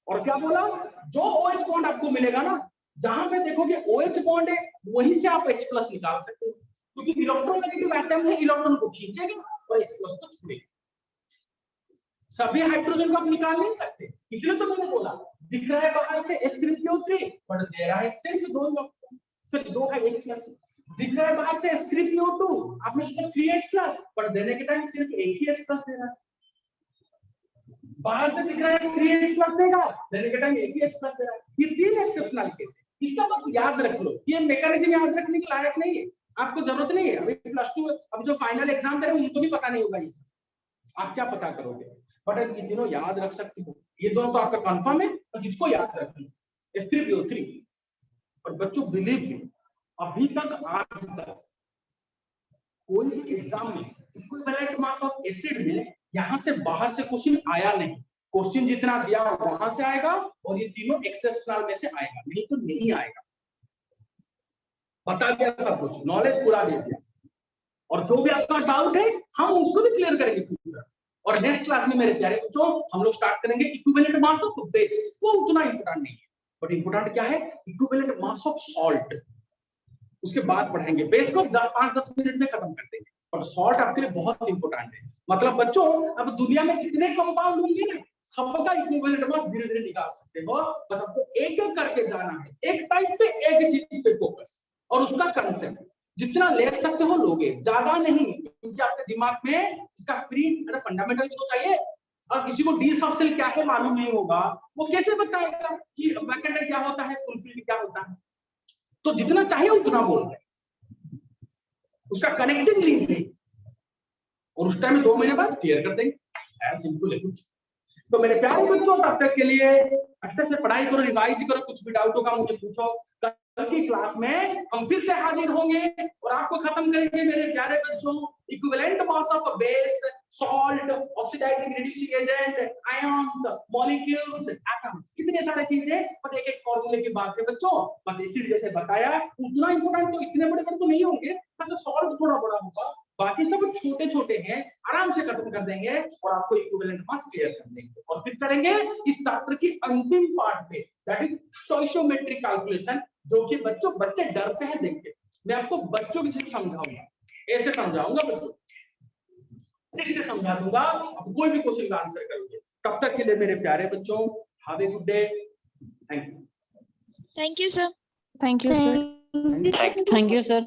और क्या बोला, जो OH बॉन्ड आपको मिलेगा ना, जहां पे देखोगे OH बॉन्ड है वहीं से आप H प्लस निकाल सकते हो, क्योंकि इलेक्ट्रोनेगेटिव एटम है, इलेक्ट्रॉन को खींचेगा और H प्लस को छोड़ेगा। सभी हाइड्रोजन को आप निकाल नहीं सकते, इसलिए तो मैंने बोला दिख रहा है बाहर से S3PO3 बट दे रहा है सिर्फ 2 इलेक्ट्रॉन, सिर्फ 2 है H प्लस। दिख रहा है बाहर से S3PO2, आपने सोचा 3H प्लस बट देने के टाइम सिर्फ एक ही H प्लस दे रहा है। बाहर से दिख रहा है 3H प्लस देगा, देने के टाइम एक ही H प्लस दे रहा है। ये 3 एक्सेप्शनल केस है, इसका बस याद रख लो, ये मैकेनिज्म याद रखने के लायक नहीं है, आपको जरूरत नहीं है। अभी +2 अब जो फाइनल एग्जाम दे रहे हैं उनको भी पता नहीं होगा ये सब, आप क्या पता करोगे, बट ये तीनों याद रख सकते हो, ये दोनों तो आपका कंफर्म है, बस इसको याद रखना S3PO3। और बच्चों बिलीव मी, अभी तक आज तक कोई भी एग्जाम में इक्विवेलेंट मास ऑफ एसिड में यहां से बाहर से क्वेश्चन आया नहीं, क्वेश्चन जितना दिया वहां से आएगा और ये तीनों एक्सेप्शनल में से आएगा, नहीं तो नहीं आएगा। बता दिया सब कुछ, नॉलेज पूरा दे दिया, और जो भी आपका डाउट है हम उसको भी क्लियर करेंगे पूरा। और नेक्स्ट क्लास में मेरे प्यारे बच्चों हम लोग स्टार्ट करेंगे इक्विवेलेंट मास ऑफ बेस, वो उतना इंपॉर्टेंट नहीं है, बट इंपॉर्टेंट क्या है, इक्विवेलेंट मास ऑफ सॉल्ट, उसके बाद पढ़ेंगे। बेस को 5-10 मिनट में खत्म कर देंगे, और सॉल्ट आपके लिए बहुत इंपॉर्टेंट है। मतलब बच्चों अब दुनिया में जितने कंपाउंड होंगे ना, सबका इक्विवेलेंट मास धीरे धीरे निकाल सकते हो, बस आपको एक एक करके जाना है, एक टाइप पे एक चीज पे फोकस, और उसका कंसेप्ट जितना ले सकते हो लोगे, ज्यादा नहीं, क्योंकि आपके दिमाग में इसका प्री फंडामेंटल तो चाहिए। और किसी को डी सब सेल क्या है मालूम नहीं होगा, वो कैसे बताएगा कि वैकेंट क्या होता है, फुलफिल क्या होता है। तो जितना चाहिए उतना बोल रहे, उसका कनेक्टिंग लिंक है, और उस टाइम में 2 महीने बाद क्लियर कर देंगे, ऐसा सिंपल है कुछ। तो मेरे प्यारे बच्चों तब तक के लिए अच्छे से पढ़ाई करो, रिवाइज करो, कुछ भी डाउट होगा मुझे पूछो। कल की क्लास में हम फिर से हाजिर होंगे और आपको खत्म करेंगे मेरे प्यारे बच्चों equivalent mass of base, salt, oxidising reducing agent, ions, molecules, atoms, कितने सारे चीजें, पर एक एक फॉर्मूले की बात है बच्चों। बस इसी जैसे बताया, उतना इंपॉर्टेंट तो इतने बड़े तो नहीं होंगे, बस सॉल्ट थोड़ा बड़ा होगा, बाकी सब छोटे छोटे हैं, आराम से खत्म कर देंगे और आपको इक्विवेलेंट मास क्लियर कर देंगे। और फिर चलेंगे इस चैप्टर की अंतिम पार्ट पे, दैट इज स्टोइशियोमेट्रिक कैलकुलेशन, जो कि बच्चे डरते हैं देख के। मैं आपको बच्चों की चीज समझाऊंगा, ऐसे समझाऊंगा बच्चों, ठीक से समझा दूंगा, आप कोई भी क्वेश्चन का आंसर करोगे। तब तक के लिए मेरे प्यारे बच्चों, have a good day, thank you. Thank you, sir. Thank you, sir. Thank you, sir.